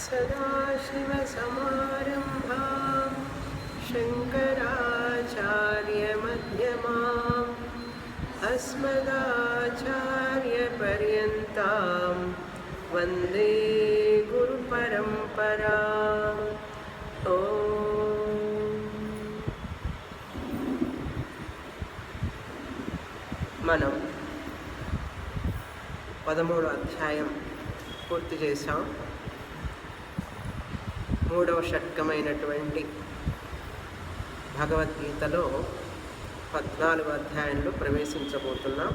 सदाशिवसमारम्भां शङ्कराचार्यमध्यमाम् अस्मदाचार्यपर्यन्तां वन्दे गुरुपरम्पराम्। మనం 13వ అధ్యాయం పూర్తి చేశాం. 3వ షట్కమైనటువంటి భగవద్గీతలో 14వ అధ్యాయంలో ప్రవేశించబోతున్నాం.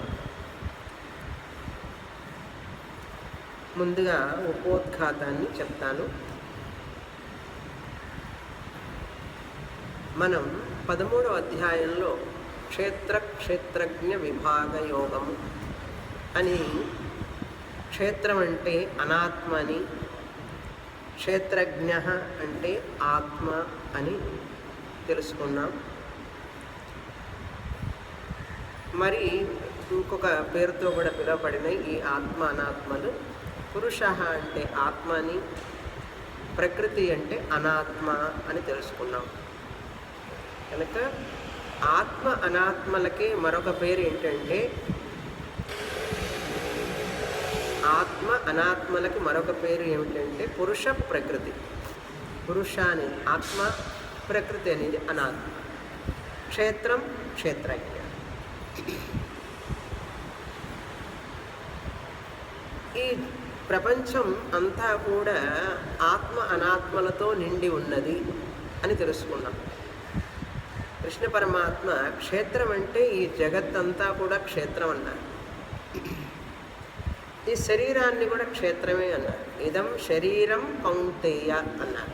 ముందుగా ఉపోద్ఘాతాన్ని చెప్తాను. మనం 13వ అధ్యాయంలో క్షేత్రజ్ఞ విభాగ యోగము అని, క్షేత్రం అంటే అనాత్మ అని, క్షేత్రజ్ఞ అంటే ఆత్మ అని తెలుసుకున్నాం. మరి ఇంకొక పేరుతో కూడా పిలువబడిన ఈ ఆత్మ అనాత్మలు, పురుష అంటే ఆత్మ అని, ప్రకృతి అంటే అనాత్మ అని తెలుసుకున్నాం. కనుక ఆత్మ అనాత్మలకే మరొక పేరు ఏంటంటే, ఆత్మ అనాత్మలకి మరొక పేరు ఏమిటంటే పురుష ప్రకృతి. పురుష అనేది ఆత్మ, ప్రకృతి అనేది అనాత్మ. క్షేత్రం క్షేత్రజ్ఞ. ఈ ప్రపంచం అంతా కూడా ఆత్మ అనాత్మలతో నిండి ఉన్నది అని తెలుసుకున్నాం. కృష్ణ పరమాత్మ క్షేత్రం అంటే ఈ జగత్తంతా కూడా క్షేత్రం అన్నారు. ఈ శరీరాన్ని కూడా క్షేత్రమే అన్నారు. ఇదం శరీరం కౌంతేయ అన్నారు.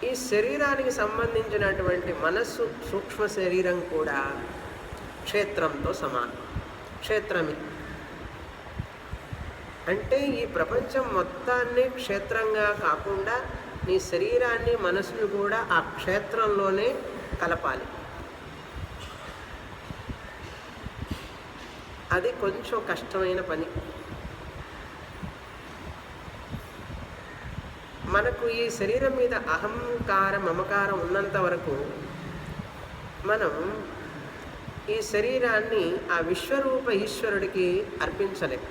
ఈ శరీరానికి సంబంధించినటువంటి మనస్సు, సూక్ష్మ శరీరం కూడా క్షేత్రంతో సమానం. క్షేత్రమే అంటే ఈ ప్రపంచం మొత్తాన్ని క్షేత్రంగా కాకుండా నీ శరీరాన్ని, మనసును కూడా ఆ క్షేత్రంలోనే కలపాలి. అది కొంచెం కష్టమైన పని. మనకు ఈ శరీరం మీద అహంకారం, మమకారం ఉన్నంత వరకు మనం ఈ శరీరాన్ని ఆ విశ్వరూప ఈశ్వరుడికి అర్పించలేం.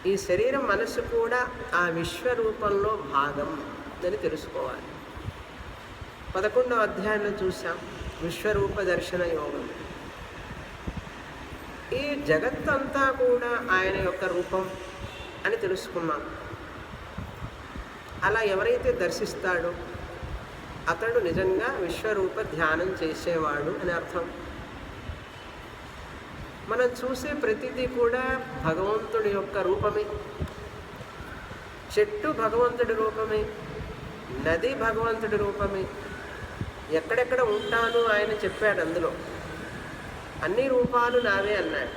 ఈ శరీరం, మనసు కూడా ఆ విశ్వరూపంలో భాగం అని తెలుసుకోవాలి. 11వ అధ్యాయంలో చూసాం విశ్వరూప దర్శన యోగం. ఈ జగత్తంతా కూడా ఆయన యొక్క రూపం అని తెలుసుకున్నాం. అలా ఎవరైతే దర్శిస్తాడో అతడు నిజంగా విశ్వరూప ధ్యానం చేసేవాడు అని అర్థం. మనం చూసే ప్రతిదీ కూడా భగవంతుడి యొక్క రూపమే. చెట్టు భగవంతుడి రూపమే, నది భగవంతుడి రూపమే. ఎక్కడెక్కడ ఉంటాను ఆయన చెప్పాడు. అందులో అన్ని రూపాలు నావే అన్నాడు.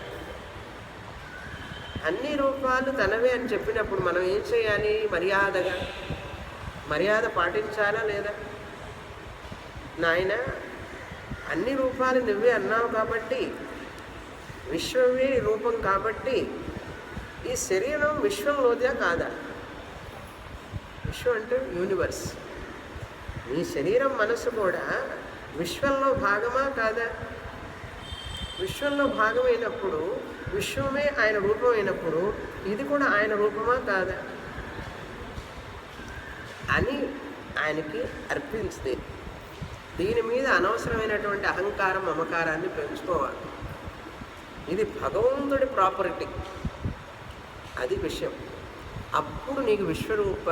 అన్ని రూపాలు తనవే అని చెప్పినప్పుడు మనం ఏం చేయాలి? మర్యాద పాటించాలా లేదా? నాయన, అన్ని రూపాలు నువ్వే అన్నావు కాబట్టి, విశ్వమే రూపం కాబట్టి, ఈ శరీరం విశ్వంలోదే కాదా? విశ్వం అంటే యూనివర్స్. ఈ శరీరం, మనసు కూడా విశ్వంలో భాగమా కాదా? విశ్వంలో భాగమైనప్పుడు, విశ్వమే ఆయన రూపమైనప్పుడు ఇది కూడా ఆయన రూపమా కాదా అని ఆయనకి అర్పించింది. దీని మీద అనవసరమైనటువంటి అహంకారం, మమకారాన్ని పెంచుకోవాలి. ఇది భగవంతుడి ప్రాపర్టీ, అది విషయం. అప్పుడు నీకు విశ్వరూప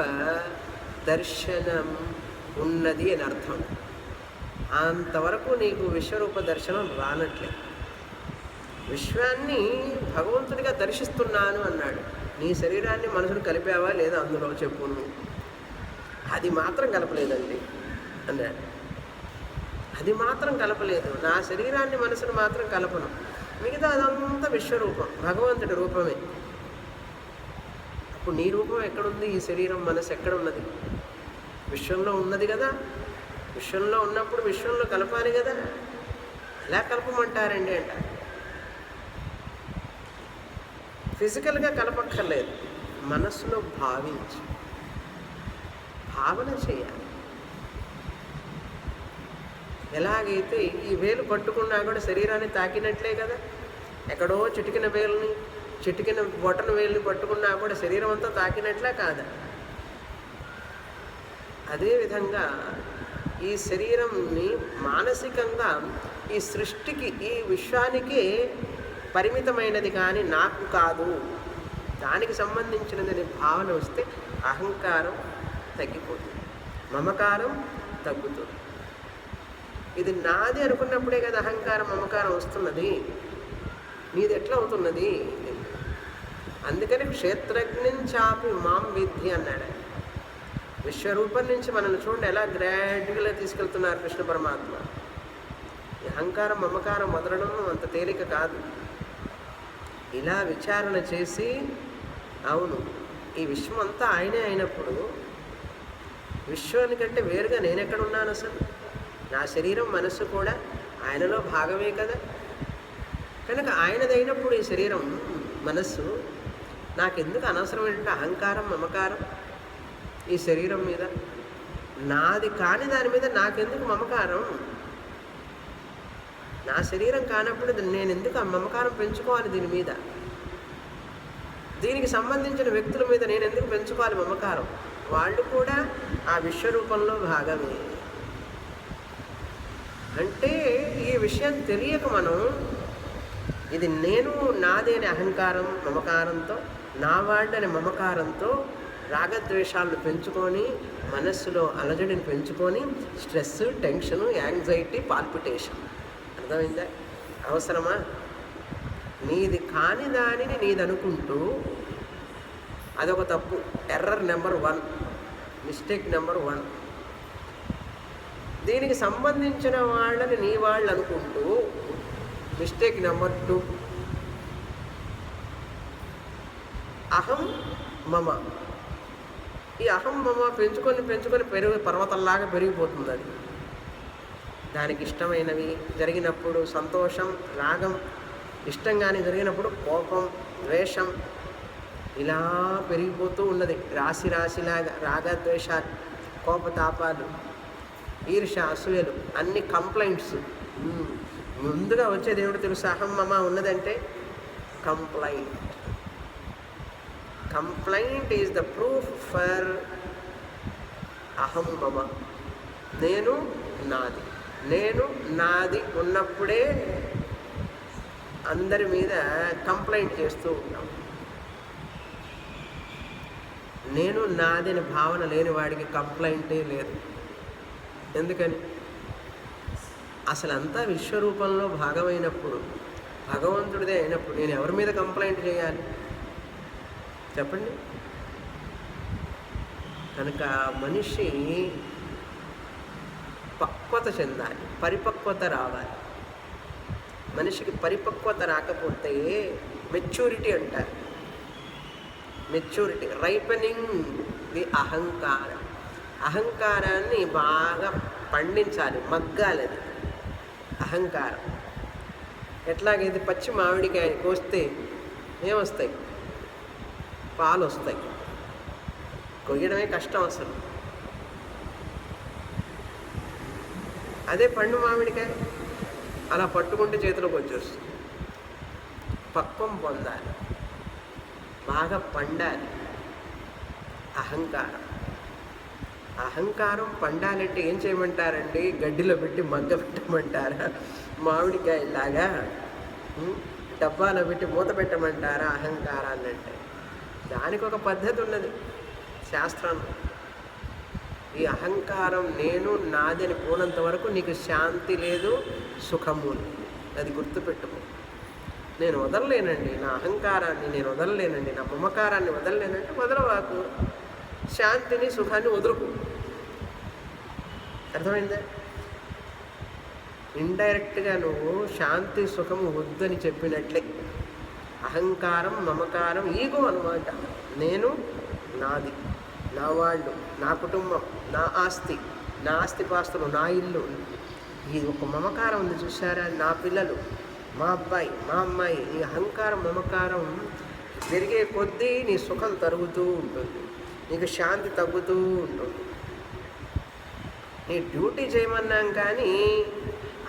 దర్శనం ఉన్నది అని అర్థం. అంతవరకు నీకు విశ్వరూప దర్శనం రానట్లే. విశ్వాన్ని భగవంతుడిగా దర్శిస్తున్నాను అన్నాడు. నీ శరీరాన్ని, మనసును కలిపావా లేదా అందులో చెప్పు. అది మాత్రం కలపలేదండి అన్నాడు. అది మాత్రం కలపలేదు. నా శరీరాన్ని, మనసును మాత్రం కలపను. మిగతా అదంతా విశ్వరూపం, భగవంతుడి రూపమే. అప్పుడు నీ రూపం ఎక్కడుంది? ఈ శరీరం, మనసు ఎక్కడున్నది? విశ్వంలో ఉన్నది కదా. విశ్వంలో ఉన్నప్పుడు విశ్వంలో కలపాలి కదా. ఎలా కలపమంటారండి అంట. ఫిజికల్గా కలపక్కర్లేదు, మనస్సులో భావించి భావన చేయాలి. ఎలాగైతే ఈ వేలు పట్టుకున్నా కూడా శరీరాన్ని తాకినట్లే కదా. ఎక్కడో చిటికిన వేలుని, చిటికిన బొటన వేలుని పట్టుకున్నా కూడా శరీరం అంతా తాకినట్లే కాదా. అదేవిధంగా ఈ శరీరంని మానసికంగా ఈ సృష్టికి, ఈ విశ్వానికి పరిమితమైనది కానీ నాకు కాదు, దానికి సంబంధించినది భావన వస్తే అహంకారం తగ్గిపోతుంది, మమకారం తగ్గుతుంది. ఇది నాది అనుకున్నప్పుడే కదా అహంకారం మమకారం వస్తున్నది. నీది ఎట్లా అవుతున్నది? అందుకని క్షేత్రజ్ఞంచాపి మాం విద్ధి అన్నాడు. విశ్వరూపం నుంచి మనల్ని చూడండి ఎలా గ్రాడ్యువల్గా తీసుకెళ్తున్నారు కృష్ణ పరమాత్మ. ఈ అహంకారం మమకారం వదలడం అంత తేలిక కాదు. ఇలా విచారణ చేసి, అవును ఈ విశ్వం అంతా ఆయనే అయినప్పుడు విశ్వానికంటే వేరుగా నేనెక్కడున్నాను? అసలు నా శరీరం మనస్సు కూడా ఆయనలో భాగమే కదా. కనుక ఆయనదైనప్పుడు ఈ శరీరం మనస్సు నాకెందుకు అనవసరమైన అహంకారం మమకారం ఈ శరీరం మీద? నాది కాని దాని మీద నాకెందుకు మమకారం? నా శరీరం కానప్పుడు నేను ఎందుకు ఆ మమకారం పెంచుకోవాలి దీని మీద? దీనికి సంబంధించిన వ్యక్తుల మీద నేను ఎందుకు పెంచుకోవాలి మమకారం? వాళ్ళు కూడా ఆ విశ్వరూపంలో భాగమే. అంటే ఈ విషయం తెలియక మనం ఇది నేను నాదే అనే అహంకారం మమకారంతో, నా వాడని మమకారంతో రాగద్వేషాలను పెంచుకొని మనస్సులో అలజడిని పెంచుకొని స్ట్రెస్, టెన్షను, యాంగ్జైటీ, పాల్పిటేషన్. అర్థమైందా? అవసరమా? నీది కాని దానిని నీది అనుకుంటూ అదొక తప్పు. Error number 1, mistake number 1. దీనికి సంబంధించిన వాళ్ళని నీ వాళ్ళు అనుకుంటూ మిస్టేక్ నెంబర్ 2. అహం మమ. ఈ అహం మమ పెంచుకొని పర్వతంలాగా పెరిగిపోతుంది. అది దానికి ఇష్టమైనవి జరిగినప్పుడు సంతోషం, రాగం, ఇష్టంగానే జరిగినప్పుడు కోపం, ద్వేషం, ఇలా పెరిగిపోతూ ఉన్నది. రాశిలాగా రాగద్వేషాలు, కోపతాపాలు, ఈర్ష్య, అసూయలు, అన్ని కంప్లైంట్స్. ముందుగా వచ్చేది ఏమిటో తెలుసు? అహం మమ ఉన్నదంటే complaint. Complaint is the proof for అహం మమ. నేను నాది. నేను నాది ఉన్నప్పుడే అందరి మీద కంప్లైంట్ చేస్తూ ఉంటాం. నేను నాది అని భావన లేని వాడికి కంప్లైంటే లేదు. ఎందుకని? అసలు అంతా విశ్వరూపంలో భాగమైనప్పుడు, భగవంతుడిదే అయినప్పుడు నేను ఎవరి మీద కంప్లైంట్ చేయాలి చెప్పండి? కనుక మనిషి పక్వత చెందాలి, పరిపక్వత రావాలి. మనిషికి పరిపక్వత రాకపోతే మెచ్యూరిటీ అంటారు. మెచ్యూరిటీ, రైపెనింగ్ ది అహంకారం. అహంకారాన్ని బాగా పండించాలి, మగ్గాలి. అది అహంకారం. ఎట్లాగైతే పచ్చి మామిడికాయ కోస్తే ఏమొస్తాయి? పాలు వస్తాయి. కొయ్యడమే కష్టం అసలు. అదే పండు మామిడికాయ అలా పట్టుకుంటే చేతిలోకి వచ్చేస్తుంది. పక్వం పొందాలి, బాగా పండాలి అహంకారం. అహంకారం పండాలంటే ఏం చేయమంటారండి? గడ్డిలో పెట్టి మగ్గ పెట్టమంటారా? మామిడికాయలాగా డబ్బాలో పెట్టి మూత పెట్టమంటారా అహంకారాన్ని? అంటే దానికి ఒక పద్ధతి ఉన్నది శాస్త్రంలో. ఈ అహంకారం నేను నాది అని పోనంత వరకు నీకు శాంతి లేదు, సుఖము లేదు. అది గుర్తుపెట్టుకో. నేను వదలలేనండి నా అహంకారాన్ని, నేను వదలలేనండి నా మమకారాన్ని వదలలేనంటే వదలవాకు. శాంతిని, సుఖాన్ని వదులుకో. అర్థమైందా? ఇండైరెక్ట్గా నువ్వు శాంతి, సుఖము వద్దని చెప్పినట్లే. అహంకారం, మమకారం, ఈగో అన్నమాట. నేను నాది, నా వాళ్ళు, నా కుటుంబం, నా ఆస్తి, నా ఆస్తిపాస్తులు, నా ఇల్లు, ఈ ఒక మమకారం ఉంది చూసారా? నా పిల్లలు, మా అబ్బాయి, మా అమ్మాయి. ఈ అహంకారం, మమకారం పెరిగే కొద్దీ నీ సుఖం తరుగుతూ ఉంటుంది, నీకు శాంతి తగ్గుతూ ఉంటుంది. నీ డ్యూటీ చేయమన్నాం కానీ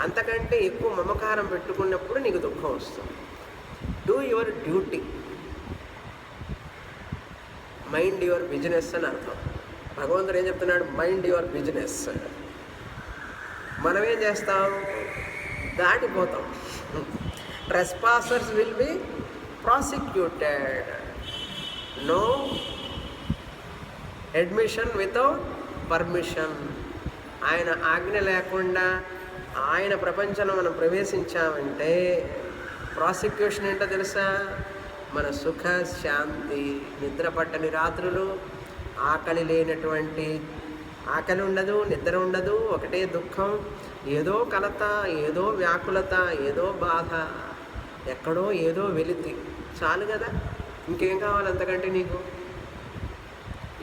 అంతకంటే ఎక్కువ మమకారం పెట్టుకున్నప్పుడు నీకు దుఃఖం వస్తుంది. Do your duty, mind your business అని అర్థం. భగవంతుడు ఏం చెప్తున్నాడు? Mind your business. మనం ఏం చేస్తాం? దాటిపోతాం. Trespassers will be prosecuted. No admission without permission. ఆయన ఆజ్ఞ లేకుండా ఆయన ప్రపంచంలో మనం ప్రవేశించామంటే ప్రాసిక్యూషన్ ఏంటో తెలుసా? మన సుఖ శాంతి, నిద్ర పట్టని రాత్రులు, ఆకలి లేనటువంటి, ఆకలి ఉండదు, నిద్ర ఉండదు, ఒకటే దుఃఖం, ఏదో కలత, ఏదో వ్యాకులత, ఏదో బాధ, ఎక్కడో ఏదో వెలితి. చాలు కదా, ఇంకేం కావాలి అంతకంటే నీకు?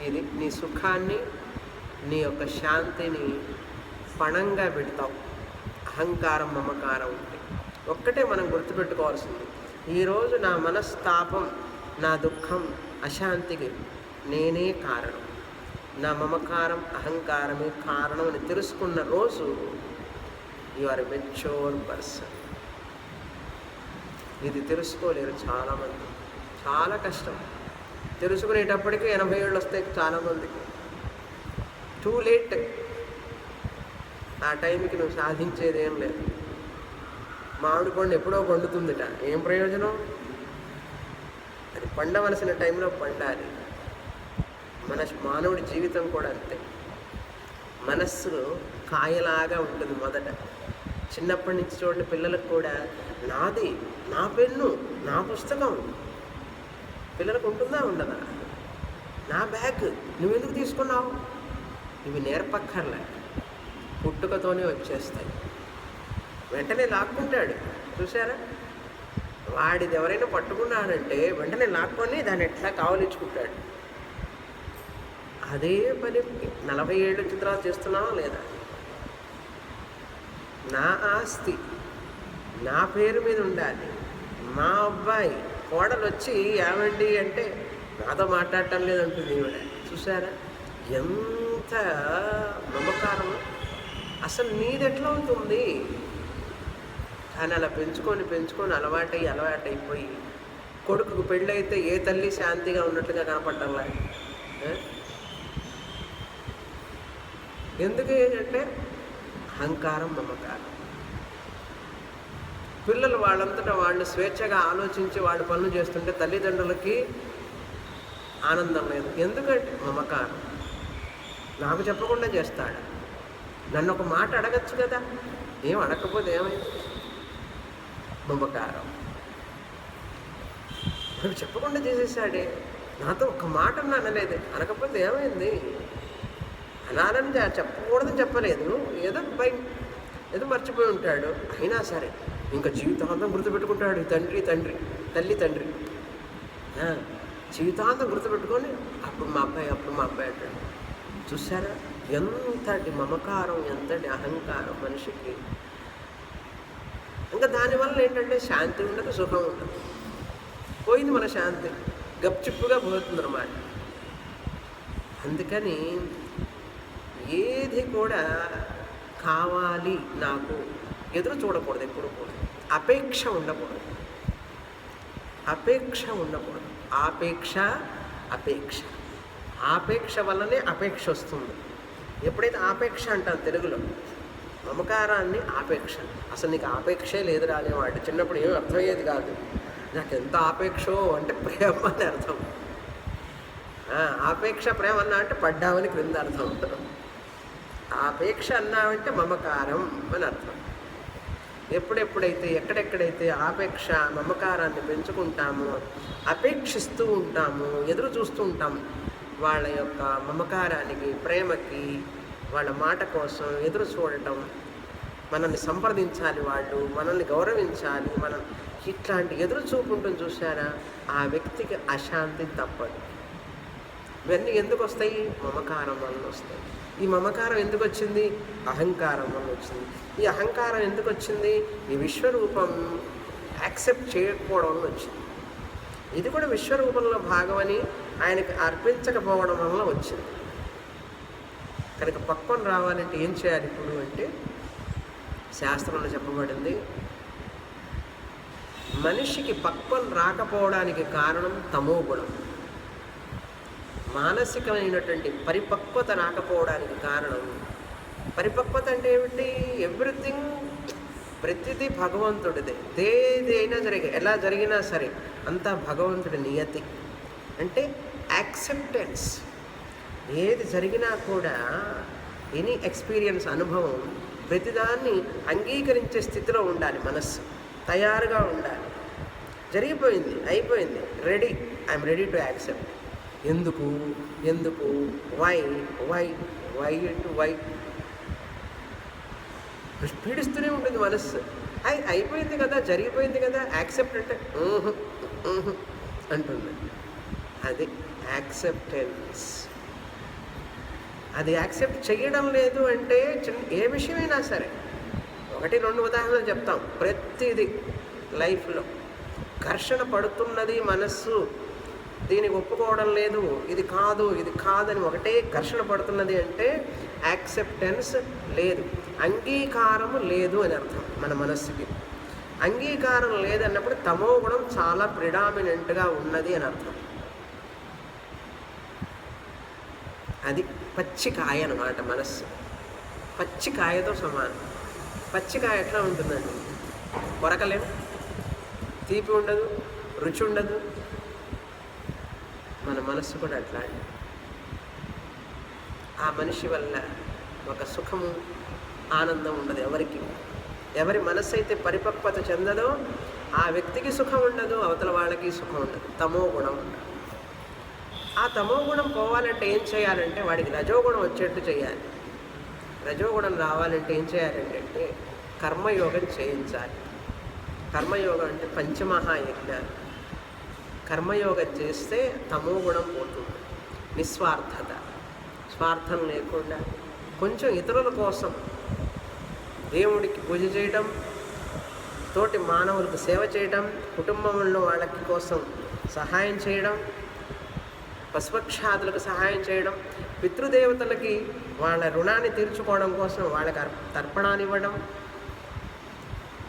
ఇది నీ సుఖాన్ని, నీ యొక్క శాంతిని పణంగా పెడతావు. అహంకారం, మమకారం ఉంటే ఒక్కటే మనం గుర్తుపెట్టుకోవాల్సింది. ఈరోజు నా మనస్తాపం, నా దుఃఖం, అశాంతికి నేనే కారణం, నా మమకారం, అహంకారమే కారణం అని తెలుసుకున్న రోజు you are a mature person. ఇది తెలుసుకోలేరు చాలామంది, చాలా కష్టం. తెలుసుకునేటప్పటికీ 80 ఏళ్ళు వస్తాయి చాలామందికి. Too late. ఆ టైంకి నువ్వు సాధించేది ఏం లేదు. మామిడి పండు ఎప్పుడో పండుతుందిట, ఏం ప్రయోజనం? అది పండవలసిన టైంలో పండాలి. మానవుడి జీవితం కూడా అంతే. మనస్సు కాయలాగా ఉంటుంది మొదట. చిన్నప్పటి నుంచి చూడండి, పిల్లలకు కూడా నాది, నా పెన్ను, నా పుస్తకం. పిల్లలకు ఉంటుందా ఉండదా? నా బ్యాగ్ నువ్వెందుకు తీసుకున్నావు? ఇవి నేర్పక్కర్లే, పుట్టుకతోనే వచ్చేస్తాయి. వెంటనే లాక్కుంటాడు. చూసారా? వాడిది ఎవరైనా పట్టుకున్నాడంటే వెంటనే లాక్కొని దాన్ని ఎట్లా కావలించుకుంటాడు. అదే పని 40 ఏళ్ళు వచ్చిన తర్వాత చేస్తున్నావా లేదా? నా ఆస్తి నా పేరు మీద ఉండాలి. మా అబ్బాయి కోడలు వచ్చి ఏమండి అంటే నాతో మాట్లాడటం లేదంటుంది ఈవిడ. చూసారా ఎంత మమకారం? అసలు నీది ఎట్లా అవుతుంది? కానీ అలా పెంచుకొని అలవాటైపోయి కొడుకుకు పెళ్ళైతే ఏ తల్లి శాంతిగా ఉన్నట్లుగా కనపడ్డంలా. ఎందుకు ఏంటంటే అహంకారం, మమకారం. పిల్లలు వాళ్ళంతటా వాళ్ళు స్వేచ్ఛగా ఆలోచించి వాళ్ళ పనులు చేస్తుంటే తల్లిదండ్రులకి ఆనందం లేదు. ఎందుకంటే మమకారం. నాకు చెప్పకుండా చేస్తాడు, నన్ను ఒక మాట అడగచ్చు కదా, ఏం అడగకపోతే ఏమైంది? మమకారం. నాకు చెప్పకుండా చేసేసాడే, నాతో ఒక మాట అనలేదే, అనకపోతే ఏమైంది? అనాలని చెప్పకూడదని చెప్పలేదు, ఏదో భయం, ఏదో మర్చిపోయి ఉంటాడు. అయినా సరే ఇంకా జీవితాంతం గుర్తుపెట్టుకుంటాడు. తల్లి తండ్రి జీవితాంతం గుర్తుపెట్టుకొని అప్పుడు మా అబ్బాయి అంటాడు. చూసారా ఎంతటి మమకారం, ఎంతటి అహంకారం మనిషికి. ఇంకా దానివల్ల ఏంటంటే శాంతి ఉండదు, సుఖం ఉండదు. పోయింది మన శాంతి, గప్చిప్పుగా పోతుందన్నమాట. అందుకని ఏది కూడా కావాలి నాకు ఎదురు చూడకూడదు, ఎప్పుడు కూడా అపేక్ష ఉండకూడదు. ఆపేక్ష వల్లనే అపేక్ష వస్తుంది. ఎప్పుడైతే ఆపేక్ష అంటాను తెలుగులో, మమకారాన్ని ఆపేక్ష. అసలు నీకు ఆపేక్షే లేదు రాలేవాడు. చిన్నప్పుడు ఏమీ అర్థమయ్యేది కాదు. నాకు ఎంత ఆపేక్షో అంటే ప్రేమ అని అర్థం. ఆపేక్ష ప్రేమ అన్నా అంటే పడ్డామని క్రింద అర్థం. ఆపేక్ష అన్నామంటే మమకారం అని అర్థం. ఎప్పుడెప్పుడైతే ఎక్కడెక్కడైతే ఆపేక్ష, మమకారాన్ని పెంచుకుంటామో, అపేక్షిస్తూ ఉంటాము, ఎదురు చూస్తూ ఉంటాము వాళ్ళ యొక్క మమకారానికి, ప్రేమకి, వాళ్ళ మాట కోసం ఎదురు చూడటం, మనల్ని సంప్రదించాలి, వాళ్ళు మనల్ని గౌరవించాలి, మనం ఇట్లాంటి ఎదురు చూపు ఉంటుంది చూసారా, ఆ వ్యక్తికి అశాంతి తప్పదు. ఇవన్నీ ఎందుకు వస్తాయి? మమకారం వల్ల వస్తాయి. ఈ మమకారం ఎందుకు వచ్చింది? అహంకారం వల్ల వచ్చింది. ఈ అహంకారం ఎందుకు వచ్చింది? ఈ విశ్వరూపం యాక్సెప్ట్ చేయకపోవడం వల్ల వచ్చింది. ఇది కూడా విశ్వరూపంలో భాగమని ఆయనకి అర్పించకపోవడం వల్ల వచ్చింది. కనుక పక్వం రావాలంటే ఏం చేయాలి ఇప్పుడు అంటే, శాస్త్రంలో చెప్పబడింది, మనిషికి పక్వం రాకపోవడానికి కారణం తమో గుణం. మానసికమైనటువంటి పరిపక్వత రాకపోవడానికి కారణం, పరిపక్వత అంటే ఏమిటి? ఎవ్రీథింగ్, ప్రతిదీ భగవంతుడిదే. ఏదైనా జరిగే, ఎలా జరిగినా సరే అంతా భగవంతుడి నియతి. అంటే యాక్సెప్టెన్స్. ఏది జరిగినా కూడా ఎనీ ఎక్స్పీరియన్స్, అనుభవం, ప్రతిదాన్ని అంగీకరించే స్థితిలో ఉండాలి మనస్సు, తయారుగా ఉండాలి. జరిగిపోయింది, అయిపోయింది, ready, I'm ready to accept. ఎందుకు ఎందుకు, why why why to why పీడిస్తూనే ఉంటుంది మనస్సు. అయిపోయింది కదా, జరిగిపోయింది కదా, యాక్సెప్ట్ అంటే అంటుంది. అది యాక్సెప్టెన్స్. అది యాక్సెప్ట్ చేయడం లేదు అంటే ఏ విషయమైనా సరే, 1-2 ఉదాహరణలు చెప్తాం. ప్రతిదీ లైఫ్లో ఘర్షణ పడుతున్నది మనస్సు, దీనికి ఒప్పుకోవడం లేదు, ఇది కాదు ఇది కాదని ఒకటే ఘర్షణ పడుతున్నది అంటే యాక్సెప్టెన్స్ లేదు, అంగీకారము లేదు అని అర్థం. మన మనస్సుకి అంగీకారం లేదన్నప్పుడు తమో గుణం చాలా ప్రిడామినెంట్గా ఉన్నది అని అర్థం. అది పచ్చికాయ అన్నమాట మనస్సు. పచ్చికాయతో సమానం. పచ్చికాయ ఎట్లా ఉంటుందండి? కొరకలేము, తీపి ఉండదు, రుచి ఉండదు. మన మనస్సు కూడా అట్లాంటి. ఆ మనిషి వల్ల ఒక సుఖము, ఆనందం ఉండదు ఎవరికి. ఎవరి మనస్సు అయితే పరిపక్వత చెందదో ఆ వ్యక్తికి సుఖం ఉండదు, అవతల వాళ్ళకి సుఖం ఉండదు. తమో గుణం ఉండదు. ఆ తమో గుణం పోవాలంటే ఏం చేయాలంటే వాడికి రజోగుణం వచ్చేట్టు చేయాలి. రజోగుణం రావాలంటే ఏం చేయాలంటే కర్మయోగం చేయించాలి. కర్మయోగం అంటే పంచమహాయజ్ఞాలు. కర్మయోగం చేస్తే తమో గుణం పోతుంది. నిస్వార్థత, స్వార్థం లేకుండా కొంచెం ఇతరుల కోసం దేవుడికి పూజ చేయడం, తోటి మానవులకు సేవ చేయడం, కుటుంబంలో వాళ్ళకి కోసం సహాయం చేయడం, పశుపక్షాదులకు సహాయం చేయడం, పితృదేవతలకి వాళ్ళ రుణాన్ని తీర్చుకోవడం కోసం వాళ్ళకి తర్పణానివ్వడం,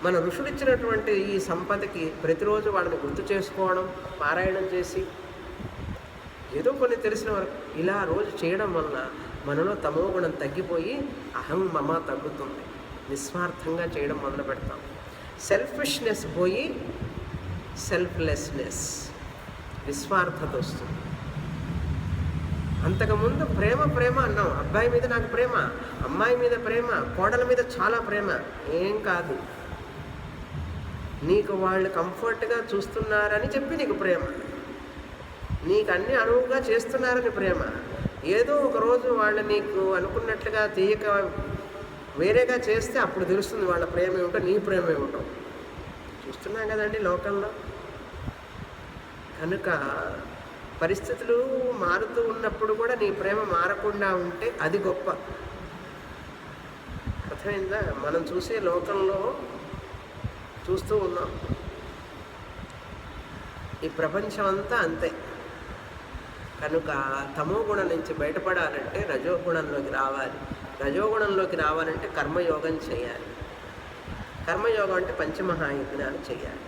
మన ఋషులు ఇచ్చినటువంటి ఈ సంపదకి ప్రతిరోజు వాళ్ళని గుర్తు చేసుకోవడం, పారాయణం చేసి ఏదో కొన్ని తెలిసిన వరకు ఇలా రోజు చేయడం వలన మనలో తమో గుణం తగ్గిపోయి అహం మమ తగ్గుతుంది. నిస్వార్థంగా చేయడం మొదలు పెడతాం. సెల్ఫిష్నెస్ పోయి సెల్ఫ్లెస్నెస్, నిస్వార్థత వస్తుంది. అంతకుముందు ప్రేమ ప్రేమ అన్నాం. అబ్బాయి మీద నాకు ప్రేమ, అమ్మాయి మీద ప్రేమ, కోడల మీద చాలా ప్రేమ. ఏం కాదు, నీకు వాళ్ళు కంఫర్ట్గా చూస్తున్నారని చెప్పి నీకు ప్రేమ, నీకు అన్ని అనువుగా చేస్తున్నారని ప్రేమ. ఏదో ఒకరోజు వాళ్ళు నీకు అనుకున్నట్లుగా తీయక వేరేగా చేస్తే అప్పుడు తెలుస్తుంది వాళ్ళ ప్రేమ ఏమిటో, నీ ప్రేమ ఏమిటో. చూస్తున్నాం కదండి లోకంలో. కనుక పరిస్థితులు మారుతూ ఉన్నప్పుడు కూడా నీ ప్రేమ మారకుండా ఉంటే అది గొప్ప. అర్థమైందా? మనం చూసే లోకంలో చూస్తూ ఉన్నాం. ఈ ప్రపంచం అంతా అంతే. కనుక తమో గుణం నుంచి బయటపడాలంటే రజోగుణంలోకి రావాలి. రజోగుణంలోకి రావాలంటే కర్మయోగం చేయాలి. కర్మయోగం అంటే పంచమహాయజ్ఞాలు చేయాలి.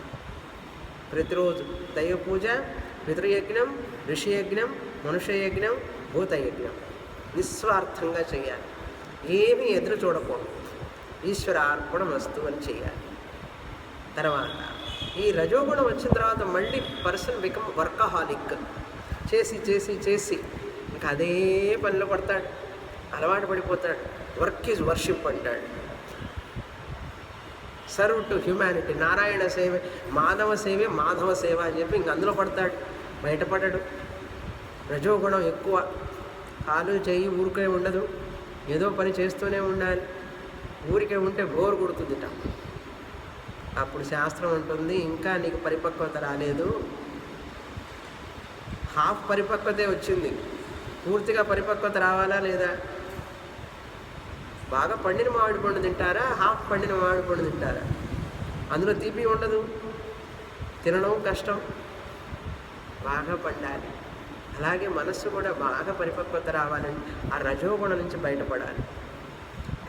ప్రతిరోజు దైవ పూజ, పితృయజ్ఞం, ఋషియజ్ఞం, మనుష్యయజ్ఞం, భూతయజ్ఞం నిస్వార్థంగా చేయాలి. ఏమీ ఎదురు చూడకూడదు. ఈశ్వర అర్పణమస్తు అని చేయాలి. తర్వాత ఈ రజోగుణం వచ్చిన తర్వాత మళ్ళీ పర్సన్ బికమ్ వర్కహాలిక్. చేసి చేసి చేసి ఇంకా అదే పనిలో పడతాడు, అలవాటు పడిపోతాడు. వర్క్ ఈజ్ వర్షిప్ అంటాడు. సర్వ్ టు హ్యుమానిటీ, నారాయణ సేవే మాధవ సేవే మాధవ సేవ అని చెప్పి ఇంక అందులో పడతాడు, బయటపడడు. రజోగుణం ఎక్కువ. కాలు చెయ్యి ఊరికే ఉండదు, ఏదో పని చేస్తూనే ఉండాలి. ఊరికే ఉంటే బోర్ కొడుతుందిట. అప్పుడు శాస్త్రం ఉంటుంది, ఇంకా నీకు పరిపక్వత రాలేదు, హాఫ్ పరిపక్వతే వచ్చింది, పూర్తిగా పరిపక్వత రావాలా లేదా? బాగా పండిన మామిడి పండు తింటారా, హాఫ్ పండిన మామిడి పండు తింటారా? అందులో తీపి ఉండదు, తినడం కష్టం. బాగా పండాలి. అలాగే మనస్సు కూడా బాగా పరిపక్వత రావాలని ఆ రజోగుణం నుంచి బయటపడాలి.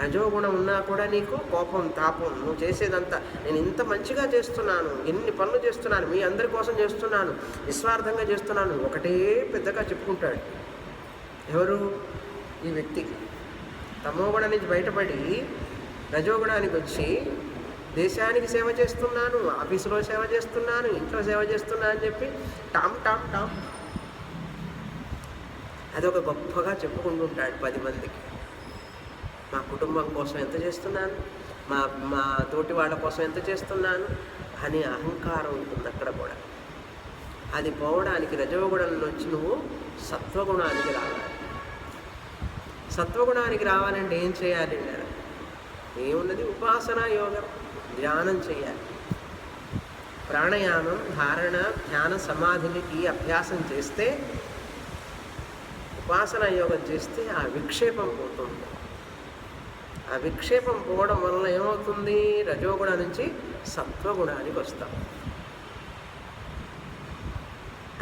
రజోగుణం ఉన్నా కూడా నీకు కోపం, తాపం, నువ్వు చేసేదంతా నేను ఇంత మంచిగా చేస్తున్నాను, ఎన్ని పనులు చేస్తున్నాను, మీ అందరి కోసం చేస్తున్నాను, నిస్వార్థంగా చేస్తున్నాను, ఒకటే పెద్దగా చెప్పుకుంటాడు. ఎవరు? ఈ వ్యక్తి. తమోగుణం నుంచి బయటపడి రజోగుణానికి వచ్చి దేశానికి సేవ చేస్తున్నాను, ఆఫీసులో సేవ చేస్తున్నాను, ఇంట్లో సేవ చేస్తున్నాను అని చెప్పి టామ్ టామ్ టామ్ అదొక గొప్పగా చెప్పుకుంటుంటాడు 10 మందికి. మా కుటుంబం కోసం ఎంత చేస్తున్నాను, మా తోటి వాళ్ళ కోసం ఎంత చేస్తున్నాను అనే అహంకారం ఉంటుంది అక్కడ కూడా. అది పోవడానికి రజోగుణం నుంచి నువ్వు సత్వగుణానికి రావాలి. సత్వగుణానికి రావాలంటే ఏం చేయాలి? ఏమున్నది? ఉపాసనా యోగం, ధ్యానం చేయాలి. ప్రాణాయామం, ధారణ, ధ్యాన, సమాధికి అభ్యాసం చేస్తే, ఉపాసనా యోగం చేస్తే ఆ విక్షేపం పోతుంది. ఆ విక్షేపం పోవడం వల్ల ఏమవుతుంది? రజోగుణ నుంచి సత్వగుణానికి వస్తాం.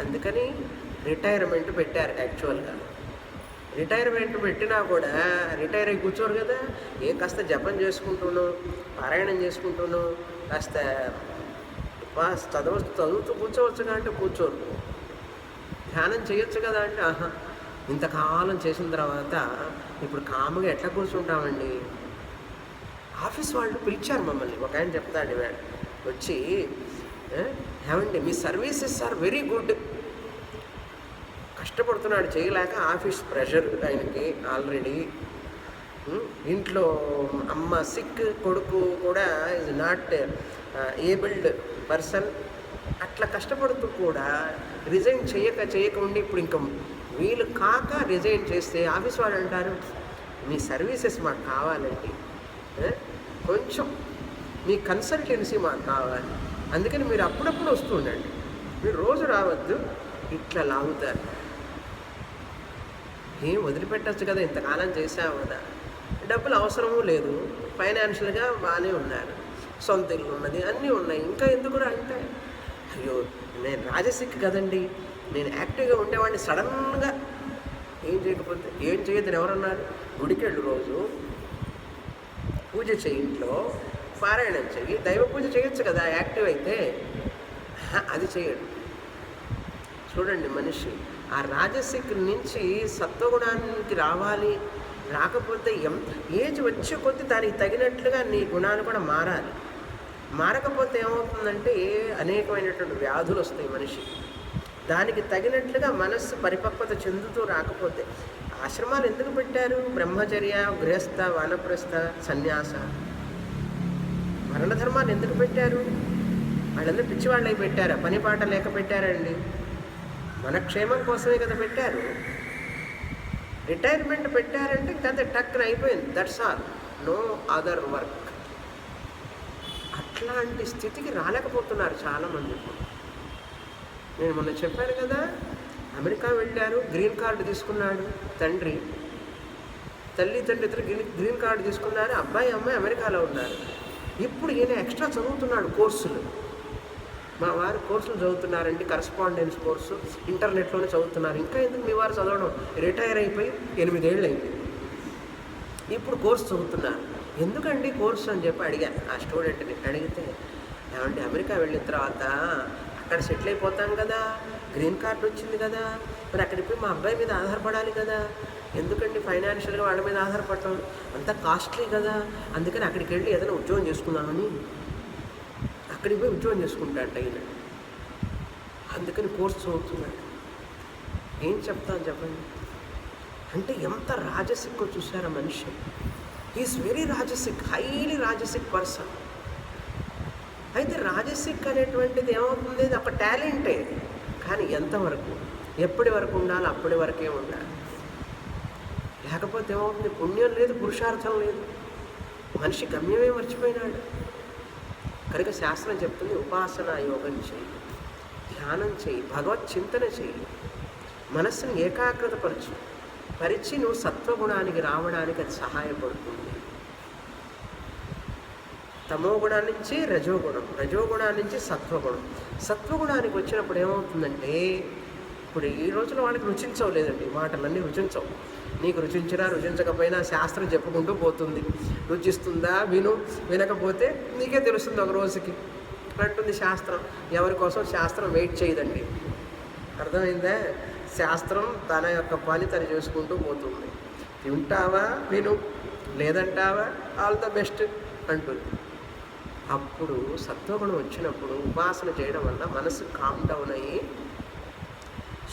అందుకని రిటైర్మెంట్ పెట్టారు. యాక్చువల్గా రిటైర్మెంట్ పెట్టినా కూడా రిటైర్ అయి కూర్చోరు కదా. కాస్త జపం చేసుకుంటూను, పారాయణం చేసుకుంటూను, కాస్త చదువుతూ కూర్చోవచ్చు అంటే కూర్చోరు. ధ్యానం చేయొచ్చు కదా అంటే ఆహా, ఇంతకాలం చేసిన తర్వాత ఇప్పుడు కాముగా ఎట్లా కూర్చుంటామండి? ఆఫీస్ వాళ్ళు పిలిచారు మమ్మల్ని. ఒక ఆయన చెప్తాడు వచ్చి, ఏమండి మీ సర్వీసెస్ ఆర్ వెరీ గుడ్. కష్టపడుతున్నాడు చేయలేక, ఆఫీస్ ప్రెషర్ ఆయనకి ఆల్రెడీ. ఇంట్లో అమ్మ సిక్, కొడుకు కూడా ఈజ్ నాట్ ఏబుల్డ్ పర్సన్. అట్లా కష్టపడుతూ కూడా రిజైన్ చేయకుండా ఇప్పుడు ఇంకా వీళ్ళు కాక రిజైన్ చేస్తే ఆఫీస్ వాళ్ళు అంటారు, మీ సర్వీసెస్ మాకు కావాలండి, కొంచెం మీ కన్సల్టెన్సీ మాకు కావాలి, అందుకని మీరు అప్పుడప్పుడు వస్తుండండి, మీరు రోజు రావద్దు, ఇట్లా లాగుతారు. ఏం వదిలిపెట్టచ్చు కదా, ఇంతకాలం చేసావు కదా. డబ్బులు అవసరమూ లేదు, ఫైనాన్షియల్గా బాగానే ఉన్నారు, సొంత ఇల్లు ఉన్నది, అన్నీ ఉన్నాయి, ఇంకా ఎందుకు అంటే అయ్యో నేను రాజసిక్ కదండి, నేను యాక్టివ్గా ఉండేవాడిని, సడన్గా ఏం చేయొద్దని ఎవరన్నారు? గుడికెళ్ళు, రోజు పూజ చేయి, ఇంట్లో పారాయణం చెయ్యి, దైవ పూజ చేయొచ్చు కదా యాక్టివ్ అయితే. అది చేయడు. చూడండి, మనిషి ఆ రాజసిక్ నుంచి సత్వగుణానికి రావాలి. రాకపోతే ఏజ్ వచ్చే కొద్దీ దానికి తగినట్లుగా నీ గుణాలు కూడా మారాలి. మారకపోతే ఏమవుతుందంటే అనేకమైనటువంటి వ్యాధులు వస్తాయి మనిషికి. దానికి తగినట్లుగా మనస్సు పరిపక్వత చెందుతూ రాకపోతే, ఆశ్రమాలు ఎందుకు పెట్టారు? బ్రహ్మచర్య, గృహస్థ, వానప్రస్థ, సన్యాస, వర్ణధర్మాలు ఎందుకు పెట్టారు? వాళ్ళందరూ పిచ్చివాళ్ళు అయి పెట్టారా? పని పాట లేక పెట్టారండి? మన క్షేమం కోసమే కదా పెట్టారు. రిటైర్మెంట్ పెట్టారంటే ఇంకా టక్కున అయిపోయింది, that's all, no other work. అట్లాంటి స్థితికి రాలేకపోతున్నారు చాలామంది. నేను మొన్న చెప్పాను కదా, అమెరికా వెళ్ళారు, గ్రీన్ కార్డు తీసుకున్నాడు తల్లి తండ్రి ఇద్దరు గ్రీన్ కార్డు తీసుకున్నారు, అబ్బాయి అమ్మాయి అమెరికాలో ఉన్నారు. ఇప్పుడు ఈయన ఎక్స్ట్రా చదువుతున్నాడు కోర్సులు. మా వారు కోర్సులు చదువుతున్నారండి, కరస్పాండెన్స్ కోర్సు ఇంటర్నెట్లోనే చదువుతున్నారు. ఇంకా ఎందుకు మీ వారు చదవడం? రిటైర్ అయిపోయి 8 ఏళ్ళు అయింది, ఇప్పుడు కోర్సు చదువుతున్నారు. ఎందుకండి కోర్సు అని చెప్పి అడిగా ఆ స్టూడెంట్ని. అడిగితే, ఏమంటే అమెరికా వెళ్ళిన తర్వాత అక్కడ సెటిల్ అయిపోతాం కదా, గ్రీన్ కార్డు వచ్చింది కదా, మరి అక్కడికి పోయి మా అబ్బాయి మీద ఆధారపడాలి కదా, ఎందుకండి ఫైనాన్షియల్గా వాళ్ళ మీద ఆధారపడటం, అంతా కాస్ట్లీ కదా, అందుకని అక్కడికి వెళ్ళి ఏదైనా ఉద్యోగం చేసుకుందామని అక్కడికి పోయి ఉద్యోగం చేసుకుంటాడు అయినా, అందుకని కోర్సు చదువుతున్నాడు. ఏం చెప్తాను చెప్పండి? అంటే ఎంత రాజసిక్కో చూసారా మనిషి. Is very rajasic, highly rajasic person. అయితే రాజసిక్ అనేటువంటిది ఏమవుతుంది? ఇది ఒక టాలెంటే, కానీ ఎంతవరకు, ఎప్పటి వరకు ఉండాలి? అప్పటి వరకే ఉండాలి. లేకపోతే ఏమవుతుంది? పుణ్యం లేదు, పురుషార్థం లేదు, మనిషి గమ్యమే మర్చిపోయినాడు. కనుక శాస్త్రం చెప్తుంది, ఉపాసన యోగం చేయి, ధ్యానం చేయి, భగవత్ చింతన చేయి, మనస్సును పరిచి నువ్వు సత్వగుణానికి రావడానికి అది సహాయపడుతుంది. తమో గుణం నుంచి రజోగుణం, రజోగుణాన్ని నుంచి సత్వగుణం. సత్వగుణానికి వచ్చినప్పుడు ఏమవుతుందంటే, ఇప్పుడు ఈ రోజుల్లో వాళ్ళకి రుచించవలేదండి, మాటలన్నీ రుచించవు. నీకు రుచించినా రుచించకపోయినా శాస్త్రం చెప్పుకుంటూ పోతుంది. రుచిస్తుందా విను, వినకపోతే నీకే తెలుస్తుంది ఒక రోజుకి అంటుంది శాస్త్రం. ఎవరి కోసం శాస్త్రం వెయిట్ చేయదండి. అర్థమైందా? శాస్త్రం తన యొక్క పని తను చేసుకుంటూ పోతుంది. వింటావా విను, లేదంటావా ఆల్ ద బెస్ట్ అంటుంది. అప్పుడు సత్వగుణం వచ్చినప్పుడు ఉపాసన చేయడం వల్ల మనసు కామ్ డౌన్ అయ్యి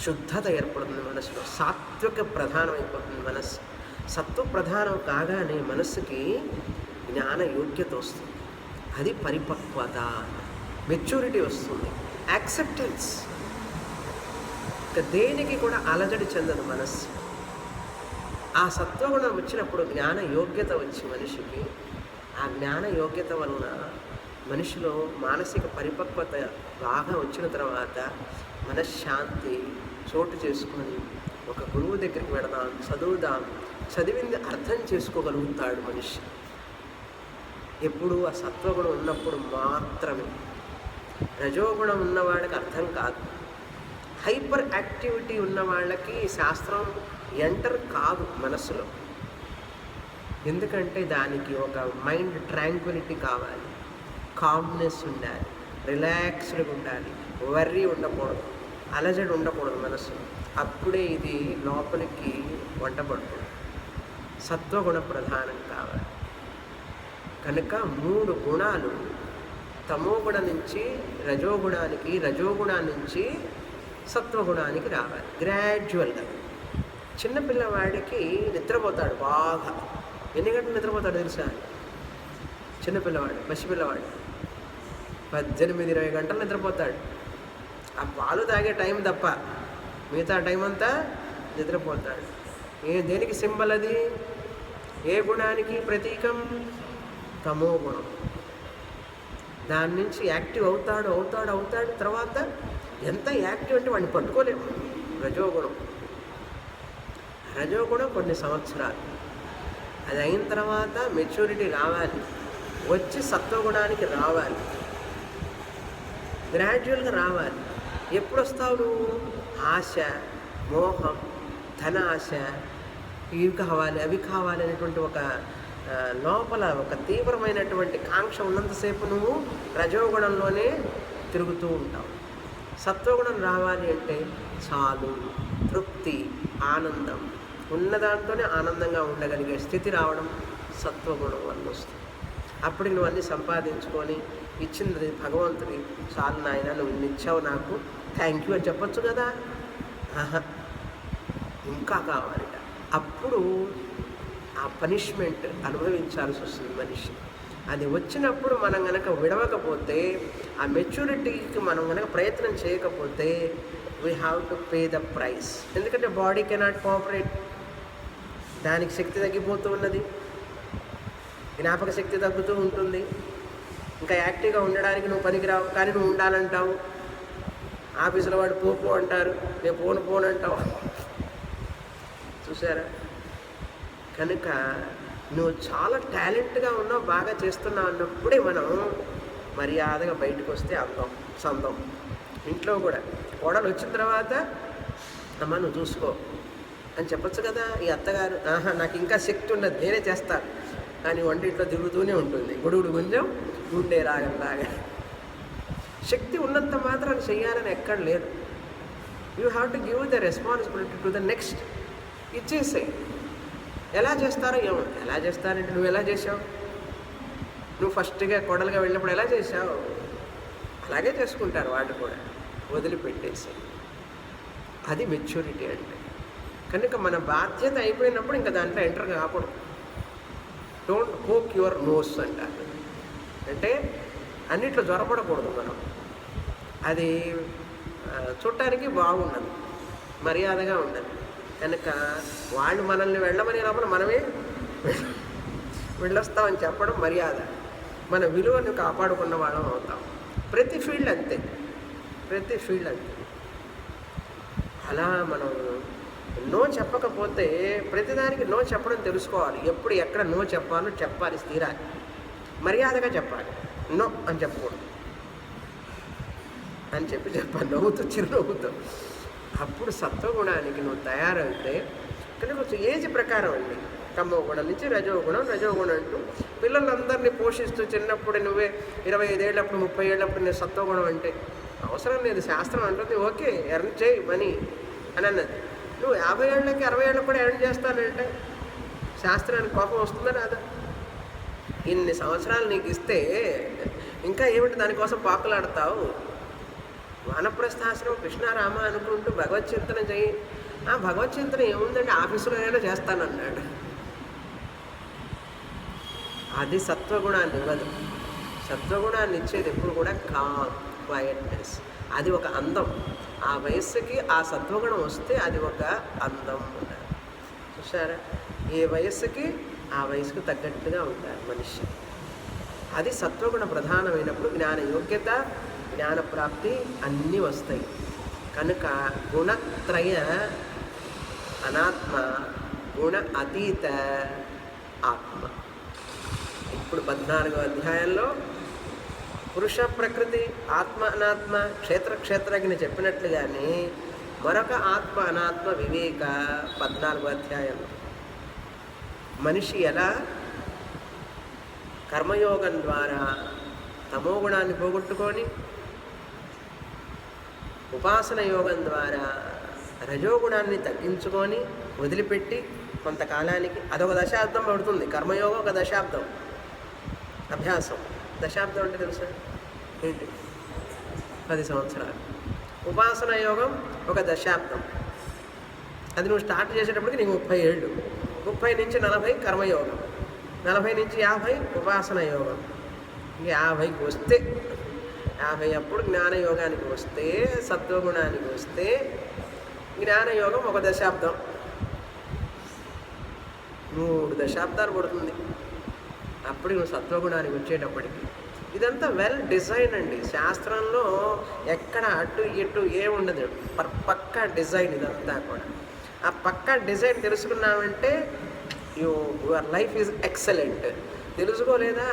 శుద్ధత ఏర్పడుతుంది మనసులో. సాత్విక ప్రధానం అయిపోతుంది మనస్సు. సత్వ ప్రధానం కాగానే మనస్సుకి జ్ఞాన యోగ్యత వస్తుంది. అది పరిపక్వత, మెచ్యూరిటీ వస్తుంది, యాక్సెప్టెన్స్. ఇక దేనికి కూడా అలజడి చెందదు మనస్సు. ఆ సత్వగుణం వచ్చినప్పుడు జ్ఞాన యోగ్యత వచ్చి మనిషికి, ఆ జ్ఞాన యోగ్యత వలన మనిషిలో మానసిక పరిపక్వత బాగా వచ్చిన తర్వాత మనశ్శాంతి చోటు చేసుకొని ఒక గురువు దగ్గరికి వెళదాం, చదువుదాం, చదివింది అర్థం చేసుకోగలుగుతాడు మనిషి. ఎప్పుడు ఆ సత్వగుణం ఉన్నప్పుడు మాత్రమే. రజోగుణం ఉన్నవాడికి అర్థం కాదు. హైపర్ యాక్టివిటీ ఉన్న వాళ్ళకి శాస్త్రం ఎంటర్ కాదు మనస్సులో. ఎందుకంటే దానికి ఒక మైండ్ ట్రాంక్విలిటీ కావాలి, కామ్నెస్ ఉండాలి, రిలాక్స్డ్గా ఉండాలి, వర్రీ ఉండకూడదు, అలజడి ఉండకూడదు మనసు. అప్పుడే ఇది లోపలికి వంటపడుతుంది. సత్వగుణ ప్రధానం కావాలి. కనుక 3 గుణాలు, తమోగుణం నుంచి రజోగుణానికి, రజోగుణాన్ని నుంచి సత్వగుణానికి రావాలి గ్రాడ్యువల్గా. చిన్నపిల్లవాడికి నిద్రపోతాడు బాగా. ఎన్ని గంటలు నిద్రపోతాడు తెలుసా? చిన్నపిల్లవాడు, పసిపిల్లవాడు 18-20 గంటలు నిద్రపోతాడు. ఆ పాలు తాగే టైం తప్ప మిగతా టైం అంతా నిద్రపోతాడు. దేనికి సింబల్ అది? ఏ గుణానికి ప్రతీకం? తమో గుణం. దాని నుంచి యాక్టివ్ అవుతాడు అవుతాడు అవుతాడు తర్వాత ఎంత యాక్టివ్ అంటే వాడిని పట్టుకోలేము. రజోగుణం. రజోగుణం కొన్ని సంవత్సరాలు, అది అయిన తర్వాత మెచ్యూరిటీ రావాలి, వచ్చి సత్వగుణానికి రావాలి, గ్రాడ్యువల్గా రావాలి. ఎప్పుడు వస్తావు నువ్వు? ఆశ, మోహం, ధన ఆశ, ఇవి కావాలి అవి కావాలి అనేటువంటి ఒక లోపల ఒక తీవ్రమైనటువంటి కాంక్ష ఉన్నంతసేపు నువ్వు రజోగుణంలోనే తిరుగుతూ ఉంటావు. సత్వగుణం రావాలి అంటే చాలు, తృప్తి, ఆనందం, ఉన్నదాంతోనే ఆనందంగా ఉండగలిగే స్థితి రావడం సత్వగుణం వల్ల వస్తుంది. అప్పుడు నువ్వు అన్నీ సంపాదించుకొని ఇచ్చినది భగవంతుడి, చాలు నాయన నువ్వు ఇచ్చావు నాకు, థ్యాంక్ యూ అని చెప్పొచ్చు కదా. ఇంకా కావాలిట. అప్పుడు ఆ పనిష్మెంట్ అనుభవించాల్సి వస్తుంది మనిషి. అది వచ్చినప్పుడు మనం కనుక విడవకపోతే, ఆ మెచ్యూరిటీకి మనం కనుక ప్రయత్నం చేయకపోతే, we have to pay the price. ఎందుకంటే బాడీ కెనాట్ కోఆపరేట్. దానికి శక్తి తగ్గిపోతూ ఉన్నది, జ్ఞాపక శక్తి తగ్గుతూ ఉంటుంది. ఇంకా యాక్టివ్గా ఉండడానికి నువ్వు పనికిరావు, కానీ నువ్వు ఉండాలంటావు. ఆఫీసులో వాడు పో అంటారు, నేను పోను అంటావు. చూసారా? కనుక నువ్వు చాలా టాలెంట్గా ఉన్నావు, బాగా చేస్తున్నావు అన్నప్పుడే మనం మర్యాదగా బయటకు వస్తే అందం, సందం. ఇంట్లో కూడా కోడలు వచ్చిన తర్వాత అమ్మ నువ్వు చూసుకో అని చెప్పచ్చు కదా. ఈ అత్తగారు నాకు ఇంకా శక్తి ఉండదు, నేనే చేస్తాను కానీ వంటింట్లో తిరుగుతూనే ఉంటుంది, గుడుగుడు గుంజం గుండె రాగంలాగా. శక్తి ఉన్నంత మాత్రం చెయ్యాలని ఎక్కడ లేదు. You have to give the responsibility to the next. ఇచ్చేసాయి. ఎలా చేస్తారో ఏమో. ఎలా చేస్తారంటే నువ్వు ఎలా చేసావు? నువ్వు ఫస్ట్గా కోడలుగా వెళ్ళినప్పుడు ఎలా చేసావు? అలాగే చేసుకుంటారు వాళ్ళు కూడా, వదిలిపెట్టేసి. అది మెచ్యూరిటీ అంటే. కనుక మన బాధ్యత అయిపోయినప్పుడు ఇంకా దాంట్లో ఎంటర్ కాకూడదు. డోంట్ పోక్ యువర్ నోస్ అంటారు. అంటే అన్నిట్లో జ్వరపడకూడదు మనం. అది చూడటానికి బాగుండదు, మర్యాదగా ఉండదు. కనుక వాళ్ళు మనల్ని వెళ్ళమని లోపల మనమే వెళ్ళొస్తామని చెప్పడం మర్యాద. మన విలువను కాపాడుకున్న వాళ్ళం అవుతాం. ప్రతి ఫీల్డ్ అంతే, ప్రతి ఫీల్డ్ అంతే. అలా మనం నో చెప్పకపోతే, ప్రతిదానికి నో చెప్పడం తెలుసుకోవాలి. ఎప్పుడు ఎక్కడ నో చెప్పాలో చెప్పాలి, తీరాలి. మర్యాదగా చెప్పాలి. నో అని చెప్పకూడదు అని చెప్పాలి, నవ్వుతూ చిరునవ్వుతూ. అప్పుడు సత్వగుణానికి నువ్వు తయారైతే, కానీ కొంచెం ఏజ్ ప్రకారం అండి. తమో గుణం నుంచి రజోగుణం అంటూ పిల్లలందరినీ పోషిస్తూ చిన్నప్పుడు నువ్వే 25 ఏళ్ళప్పుడు 30 ఏళ్ళప్పుడు నేను సత్వగుణం అంటే అవసరం లేదు. శాస్త్రం అంటుంది ఓకే ఎర్న్ చేయి మనీ అని అన్నది. నువ్వు 50 ఏళ్ళకి 60 ఏళ్ళకి కూడా ఎర్న్ చేస్తానంటే శాస్త్రానికి కోపం వస్తుందా రాదా? ఇన్ని సంవత్సరాలు నీకు ఇస్తే ఇంకా ఏమిటి దానికోసం పాకులాడతావు? వానప్రస్థాశ్రమం కృష్ణారామ అనుకుంటూ భగవచ్చింతన చెయ్యి. భగవచ్చింతన ఏముందంటే ఆఫీసులో ఏదో చేస్తానన్నాడు. అది సత్వగుణాన్ని ఇవ్వదు. సత్వగుణాన్ని ఇచ్చేది ఎప్పుడు కూడా క్వైట్నెస్. అది ఒక అందం. ఆ వయస్సుకి ఆ సత్వగుణం వస్తే అది ఒక అందం ఉంటారు. చూసారా, ఏ వయస్సుకి ఆ వయసుకు తగ్గట్టుగా ఉంటారు మనిషి. అది సత్వగుణ ప్రధానమైనప్పుడు జ్ఞాన యోగ్యత, జ్ఞాన ప్రాప్తి అన్నీ వస్తాయి. కనుక గుణత్రయ అనాత్మ, గుణ అతీత ఆత్మ. ఇప్పుడు 14వ అధ్యాయంలో పురుష ప్రకృతి, ఆత్మ అనాత్మ, క్షేత్రజ్ఞ చెప్పినట్లుగానే మరొక ఆత్మ అనాత్మ వివేక 14వ అధ్యాయంలో మనిషి ఎలా కర్మయోగం ద్వారా తమోగుణాన్ని పోగొట్టుకొని ఉపాసన యోగం ద్వారా రజోగుణాన్ని తగ్గించుకొని వదిలిపెట్టి కొంతకాలానికి అదొక దశాబ్దం పడుతుంది. కర్మయోగం ఒక దశాబ్దం అభ్యాసం. దశాబ్దం అంటే తెలుసా ఏంటి? 10 సంవత్సరాలు. ఉపాసన యోగం ఒక దశాబ్దం. అది నువ్వు స్టార్ట్ చేసేటప్పటికి నీకు 30 ఏళ్ళు. 30 నుంచి 40 కర్మయోగం, 40 నుంచి 50 ఉపాసన యోగం. 50కి వస్తే 50 అప్పుడు జ్ఞానయోగానికి వస్తే, సత్వగుణానికి వస్తే జ్ఞానయోగం ఒక దశాబ్దం. 3 దశాబ్దాలు పడుతుంది అప్పుడు నువ్వు సత్వగుణానికి వచ్చేటప్పటికి. ఇదంతా వెల్ డిజైన్ అండి. శాస్త్రంలో ఎక్కడ అటు ఇటు ఏముండదు, పక్కా డిజైన్ ఇదంతా కూడా. ఆ పక్కా డిజైన్ తెలుసుకున్నామంటే యువర్ లైఫ్ ఈజ్ ఎక్సలెంట్. తెలుసుకోలేదా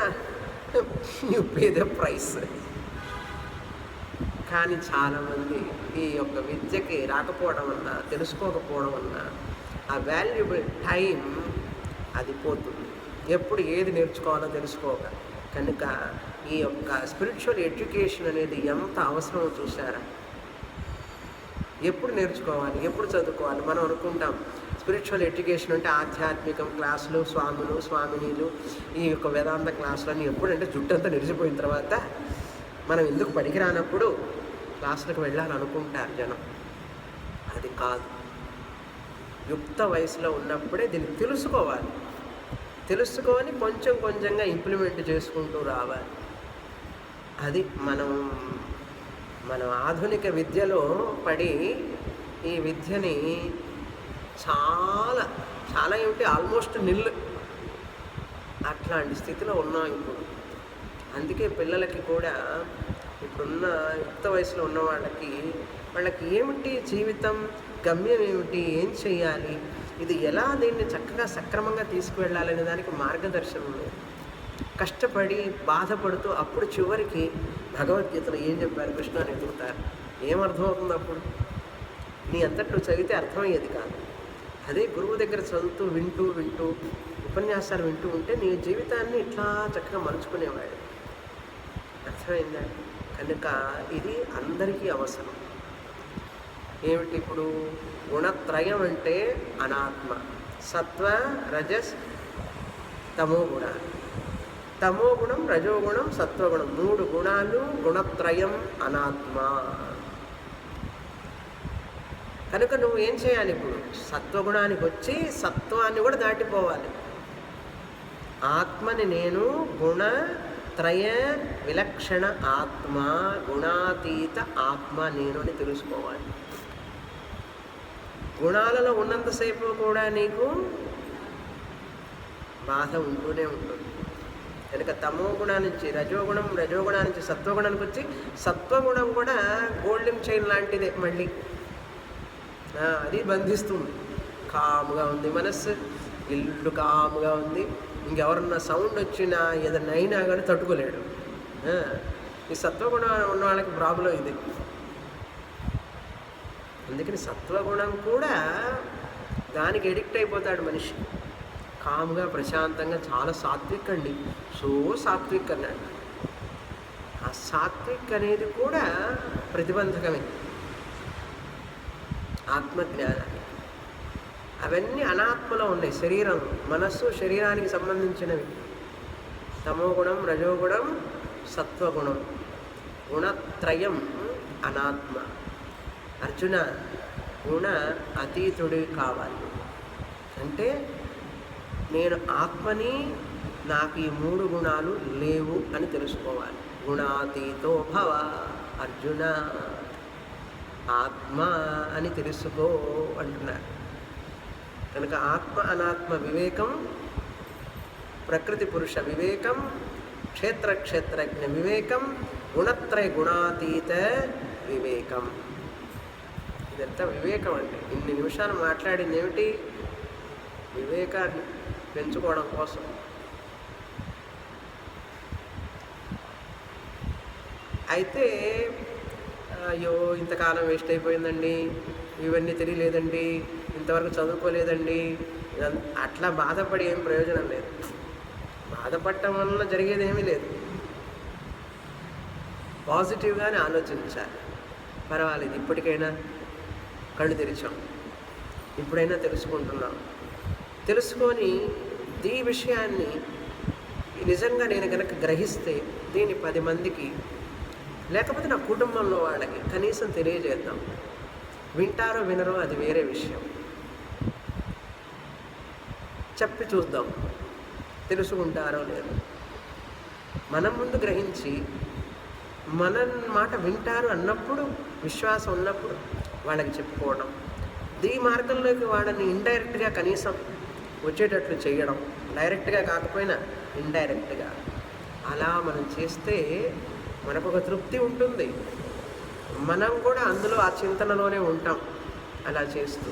యూ పే ద ప్రైస్. కానీ చాలామంది ఈ యొక్క విద్యకి రాకపోవడం వల్ల, తెలుసుకోకపోవడం వల్ల ఆ వాల్యుబుల్ టైం అది పోతుంది. ఎప్పుడు ఏది నేర్చుకోవాలో తెలుసుకోక. కనుక ఈ యొక్క స్పిరిచువల్ ఎడ్యుకేషన్ అనేది ఎంత అవసరమో చూసారా? ఎప్పుడు నేర్చుకోవాలి, ఎప్పుడు చదువుకోవాలి? మనం అనుకుంటాం స్పిరిచువల్ ఎడ్యుకేషన్ అంటే ఆధ్యాత్మికం క్లాసులు, స్వాములు స్వామినీలు, ఈ యొక్క వేదాంత క్లాసులన్నీ ఎప్పుడంటే జుట్టంతా నిలిచిపోయిన తర్వాత మనం ఎందుకు పనికిరానప్పుడు క్లాసులకు వెళ్ళాలనుకుంటారు జనం. అది కాదు. యుక్త వయసులో ఉన్నప్పుడే దీన్ని తెలుసుకోవాలి. తెలుసుకొని కొంచెం కొంచెంగా ఇంప్లిమెంట్ చేసుకుంటూ రావాలి. అది మనం ఆధునిక విద్యలో పడి ఈ విద్యని చాలా చాలా ఏమిటి ఆల్మోస్ట్ నిల్లు అట్లాంటి స్థితిలో ఉన్నాం ఇప్పుడు. అందుకే పిల్లలకి కూడా ఇప్పుడున్న యుక్త వయసులో ఉన్న వాళ్ళకి ఏమిటి జీవితం, గమ్యం ఏమిటి, ఏం చేయాలి, ఇది ఎలా దీన్ని చక్కగా సక్రమంగా తీసుకువెళ్ళాలనే దానికి మార్గదర్శనం లేదు. కష్టపడి బాధపడుతూ అప్పుడు చివరికి భగవద్గీతలో ఏం చెప్పారు కృష్ణ అని ఎదుగుతారు. ఏమర్థమవుతుంది అప్పుడు? నీ అంతటి నువ్వు చదివితే అర్థమయ్యేది కాదు. అదే గురువు దగ్గర చదువుతూ వింటూ ఉపన్యాసాలు వింటూ ఉంటే నీ జీవితాన్ని ఇట్లా చక్కగా మలుచుకునేవాడు. అర్థమైందా? కనుక ఇది అందరికీ అవసరం. ఏమిటి ఇప్పుడు? గుణత్రయం అంటే అనాత్మ, సత్వ రజస్ తమో గుణాలు. తమో గుణం, రజోగుణం, సత్వగుణం, 3 గుణాలు. గుణత్రయం అనాత్మ. కనుక నువ్వు ఏం చేయాలి? ఇప్పుడు సత్వగుణానికి వచ్చి సత్వాన్ని కూడా దాటిపోవాలి. ఆత్మని నేను గుణత్రయ విలక్షణ ఆత్మ, గుణాతీత ఆత్మ నేను అని తెలుసుకోవాలి. గుణాలలో ఉన్నంతసేపు కూడా నీకు బాధ ఉంటూనే ఉంటుంది. కనుక తమో గుణా నుంచి రజోగుణా నుంచి సత్వగుణానికి వచ్చి సత్వగుణం కూడా గోల్డెన్ చైన్ లాంటిదే. మళ్ళీ అది బంధిస్తుంది. కాముగా ఉంది మనస్సు, ఇల్లు కాముగా ఉంది, ఇంకెవరన్నా సౌండ్ వచ్చినా ఏదన్నా అయినా కానీ తట్టుకోలేడు. ఆ, ఈ సత్వగుణం ఉన్న వాళ్ళకి ప్రాబ్లం ఇది. అందుకని సత్వగుణం కూడా దానికి ఎడిక్ట్ అయిపోతాడు మనిషి. కామ్గా ప్రశాంతంగా చాలా సాత్విక్ అండి, సో సాత్విక్ అన్నాడు. ఆ సాత్విక్ అనేది కూడా ప్రతిబంధకమే ఆత్మజ్ఞానాన్ని. అవన్నీ అనాత్మలో ఉన్నాయి. శరీరం, మనస్సు, శరీరానికి సంబంధించినవి. తమోగుణం, రజోగుణం, సత్వగుణం, గుణత్రయం అనాత్మ. అర్జున, గుణ అతీతుడి కావాలి అంటే నేను ఆత్మని, నాకు ఈ 3 గుణాలు లేవు అని తెలుసుకోవాలి. గుణాతీతో భవ అర్జున, ఆత్మ అని తెలుసుకో అంటున్నారు. కనుక ఆత్మ అనాత్మ వివేకం, ప్రకృతి పురుష వివేకం, క్షేత్రజ్ఞ వివేకం, గుణత్రయ గుణాతీత వివేకం. ఇదంతా వివేకం అండి. ఇన్ని నిమిషాలు మాట్లాడింది ఏమిటి? వివేకాన్ని పెంచుకోవడం కోసం. అయితే అయ్యో ఇంతకాలం వేస్ట్ అయిపోయిందండి, ఇవన్నీ తెలియలేదండి, ఇంతవరకు చదువుకోలేదండి, అట్లా బాధపడి ఏం ప్రయోజనం లేదు. బాధపడటం వల్ల జరిగేది ఏమీ లేదు. పాజిటివ్గానే ఆలోచించాలి. పర్వాలేదు, ఇప్పటికైనా కళ్ళు తెరిచాం, ఇప్పుడైనా తెలుసుకుంటున్నాం. తెలుసుకొని ఈ విషయాన్ని నిజంగా నేను కనుక గ్రహిస్తే దీన్ని 10 మందికి, లేకపోతే నా కుటుంబంలో వాళ్ళకి కనీసం తెలియజేద్దాం. వింటారో వినరో అది వేరే విషయం. చెప్పి చూద్దాం తెలుసుకుంటారో లేదో. మనం ముందు గ్రహించి మన మాట వింటారు అన్నప్పుడు, విశ్వాసం ఉన్నప్పుడు వాళ్ళకి చెప్పుకోవడం. ఈ మార్గంలోకి వాళ్ళని ఇండైరెక్ట్గా కనీసం వచ్చేటట్లు చేయడం. డైరెక్ట్గా కాకపోయినా ఇండైరెక్ట్గా అలా మనం చేస్తే మనకు ఒక తృప్తి ఉంటుంది. మనం కూడా అందులో ఆ చింతనలోనే ఉంటాం అలా చేస్తూ.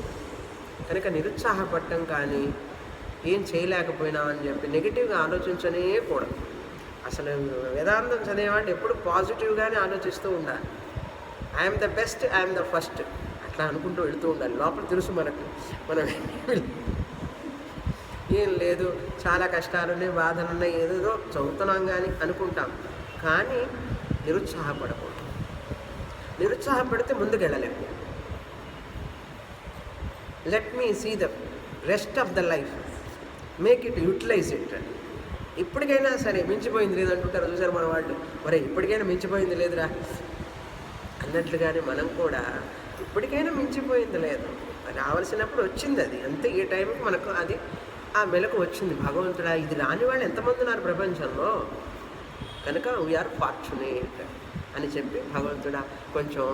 కనుక నిరుత్సాహపడటం కానీ, ఏం చేయలేకపోయినా అని చెప్పి నెగిటివ్గా ఆలోచించనే కూడదు. అసలు వేదాంతం చదివేవాళ్ళు ఎప్పుడు పాజిటివ్గానే ఆలోచిస్తూ ఉండాలి. I'm the best, I'm the first అట్లా అనుకుంటూ వెళుతూ ఉండాలి. లోపల తెలుసు మనకు మనం ఏం లేదు, చాలా కష్టాలున్నాయి, బాధలున్నాయి, ఏదేదో చదువుతున్నాం కానీ అనుకుంటాం. కానీ నిరుత్సాహపడకూడదు. నిరుత్సాహపడితే ముందుకెళ్ళలేము. Let me see the rest of the life, make it, utilize it. ఇప్పటికైనా సరే మించిపోయింది లేదంటుంటారు చూసారు మన వాళ్ళు. మరి ఇప్పటికైనా మించిపోయింది లేదురా అన్నట్లుగానే మనం కూడా ఇప్పటికైనా మించిపోయింది లేదు, రావాల్సినప్పుడు వచ్చింది అది అంతే. ఈ టైంకి మనకు అది ఆ మెలకు వచ్చింది. భగవంతుడా, ఇది రాని వాళ్ళు ఎంతమంది ఉన్నారు ప్రపంచంలో, కనుక వీఆర్ ఫార్చునేట్ అని చెప్పి భగవంతుడా కొంచెం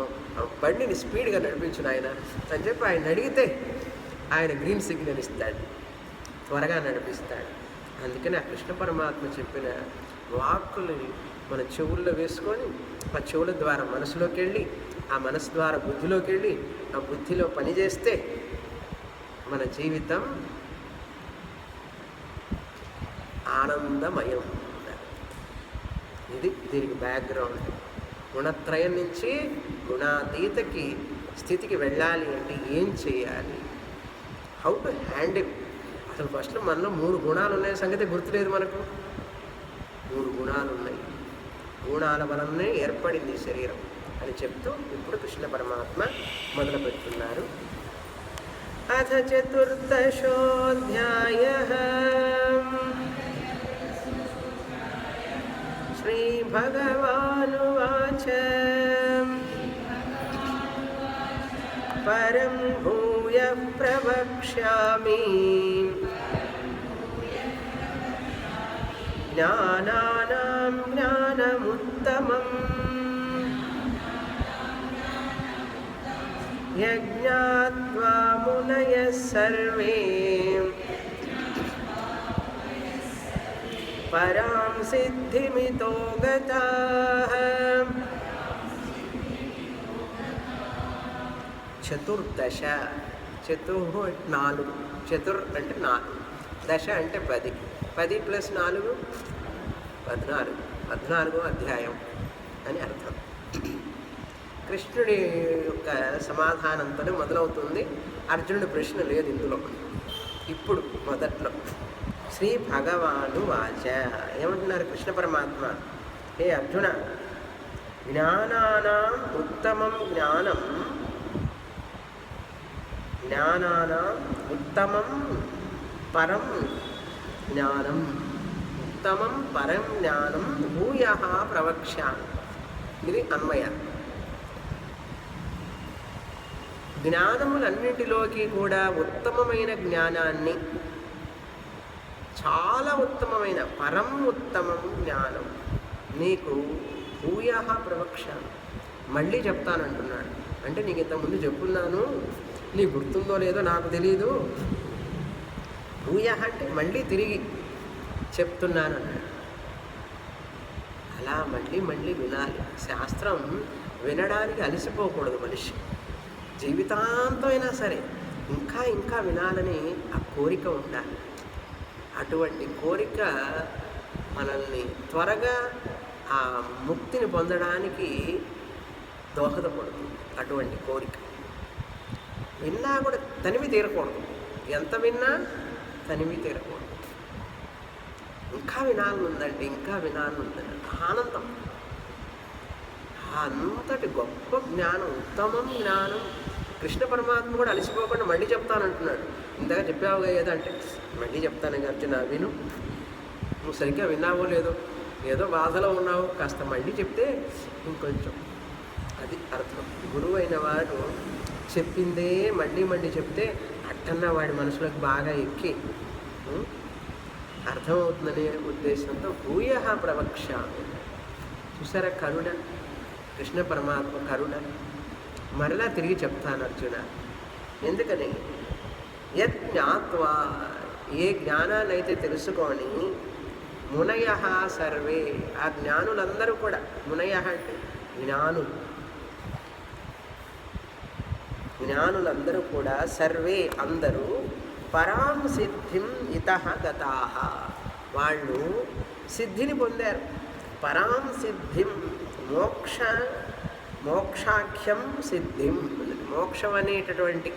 బండిని స్పీడ్గా నడిపించును ఆయన అని చెప్పి ఆయన అడిగితే ఆయన గ్రీన్ సిగ్నల్ ఇస్తాడు, త్వరగా నడిపిస్తాడు. అందుకని ఆ కృష్ణ పరమాత్మ చెప్పిన వాక్కులని మన చెవుల్లో వేసుకొని, ఆ చెవుల ద్వారా మనసులోకి వెళ్ళి, ఆ మనసు ద్వారా బుద్ధిలోకి వెళ్ళి, ఆ బుద్ధిలో పనిచేస్తే మన జీవితం ఆనందమయం. ఇది దీనికి బ్యాక్గ్రౌండ్. గుణత్రయం నుంచి గుణాతీతకి స్థితికి వెళ్ళాలి అంటే ఏం చేయాలి, హౌ టు హ్యాండిల్. అసలు ఫస్ట్ మనలో 3 గుణాలు ఉన్నాయి సంగతి గుర్తులేదు మనకు. 3 గుణాలు ఉన్నాయి, గుణాల వలనే ఏర్పడింది శరీరం అని చెప్తూ ఇప్పుడు కృష్ణ పరమాత్మ మొదలు పెడుతున్నారు. అథ చతుర్దశోऽధ్యాయః శ్రీభగవానువాచ పరం భూయః ప్రవక్ష్యామి జ్ఞానానాం జ్ఞానముత్తమం యజ్ఞాత్వా మునయః సర్వే పరాం సిద్ధిమితో గతాః. చతుర్దశ, చతుర్ 4, చతుర్ అంటే 4, దశ అంటే 10. 10 + 4 14, 14వ అధ్యాయం అని అర్థం. కృష్ణుడి యొక్క సమాధానంతో మొదలవుతుంది. అర్జునుడి ప్రశ్న లేదు ఇందులో. ఇప్పుడు మొదట్లో శ్రీ భగవాను వాచ ఏమంటున్నారు కృష్ణ పరమాత్మ, హే అర్జున, జ్ఞానానాం ఉత్తమం జ్ఞానం, జ్ఞానానాం ఉత్తమం పరం జ్ఞానం, ఉత్తమం పరం జ్ఞానం భూయః ప్రవక్ష్యామి. ఇది అన్వయ. జ్ఞానములన్నింటిలోకి కూడా ఉత్తమమైన జ్ఞానాన్ని, చాలా ఉత్తమమైన పరం ఉత్తమం జ్ఞానం నీకు భూయః ప్రవక్ష్యామి, మళ్ళీ చెప్తానంటున్నాడు. అంటే నీకు ఇంతకుముందు చెప్పున్నాను, నీకు గుర్తుందో లేదో నాకు తెలీదు. భూయః అంటే మళ్ళీ తిరిగి చెప్తున్నాను అన్నాడు. అలా మళ్ళీ మళ్ళీ వినాలి. శాస్త్రం వినడానికి అలసిపోకూడదు మనిషి. జీవితాంతం అయినా సరే ఇంకా ఇంకా వినాలని ఆ కోరిక ఉండాలి. అటువంటి కోరిక మనల్ని త్వరగా ఆ ముక్తిని పొందడానికి దోహదపడుతుంది. అటువంటి కోరిక విన్నా కూడా తనివి తీరకూడదు. ఎంత విన్నా తనివి తీరకూడదు. ఇంకా వినాలనుందండి, ఇంకా వినాలనుందండి, ఆనందం. అంతటి గొప్ప జ్ఞానం, ఉత్తమం జ్ఞానం. కృష్ణ పరమాత్మ కూడా అలసిపోకుండా మళ్ళీ చెప్తానంటున్నాడు. ఇంతగా చెప్పావు కదా అంటే, మళ్ళీ చెప్తాను అర్జున విను, నువ్వు సరిగ్గా విన్నావో లేదో, ఏదో బాధలో ఉన్నావు, కాస్త మళ్ళీ చెప్తే ఇంకొంచెం. అది అర్థం. గురువు అయిన వాడు చెప్పిందే మళ్ళీ మళ్ళీ చెప్తే అట్టన్నా వాడి మనసులోకి బాగా ఎక్కి అర్థమవుతుందనే ఉద్దేశంతో భూయః ప్రవక్ష్యామి. చూసారా కరుణ, కృష్ణ పరమాత్మ కరుణ. మరలా తిరిగి చెప్తాను అర్జున. ఎందుకని యత్ జ్ఞాత్వా, ఏ జ్ఞానాన్ని అయితే తెలుసుకొని, మునయః సర్వే, ఆ జ్ఞానులందరూ కూడా, మునయః అంటే జ్ఞానులు, జ్ఞానులందరూ కూడా, సర్వే అందరూ, పరాం సిద్ధిం ఇతః గతాః, వాళ్ళు సిద్ధిని పొందారు. పరాం సిద్ధిం, మోక్షాఖ్యం సిద్ధిం, మోక్షం అనేటటువంటి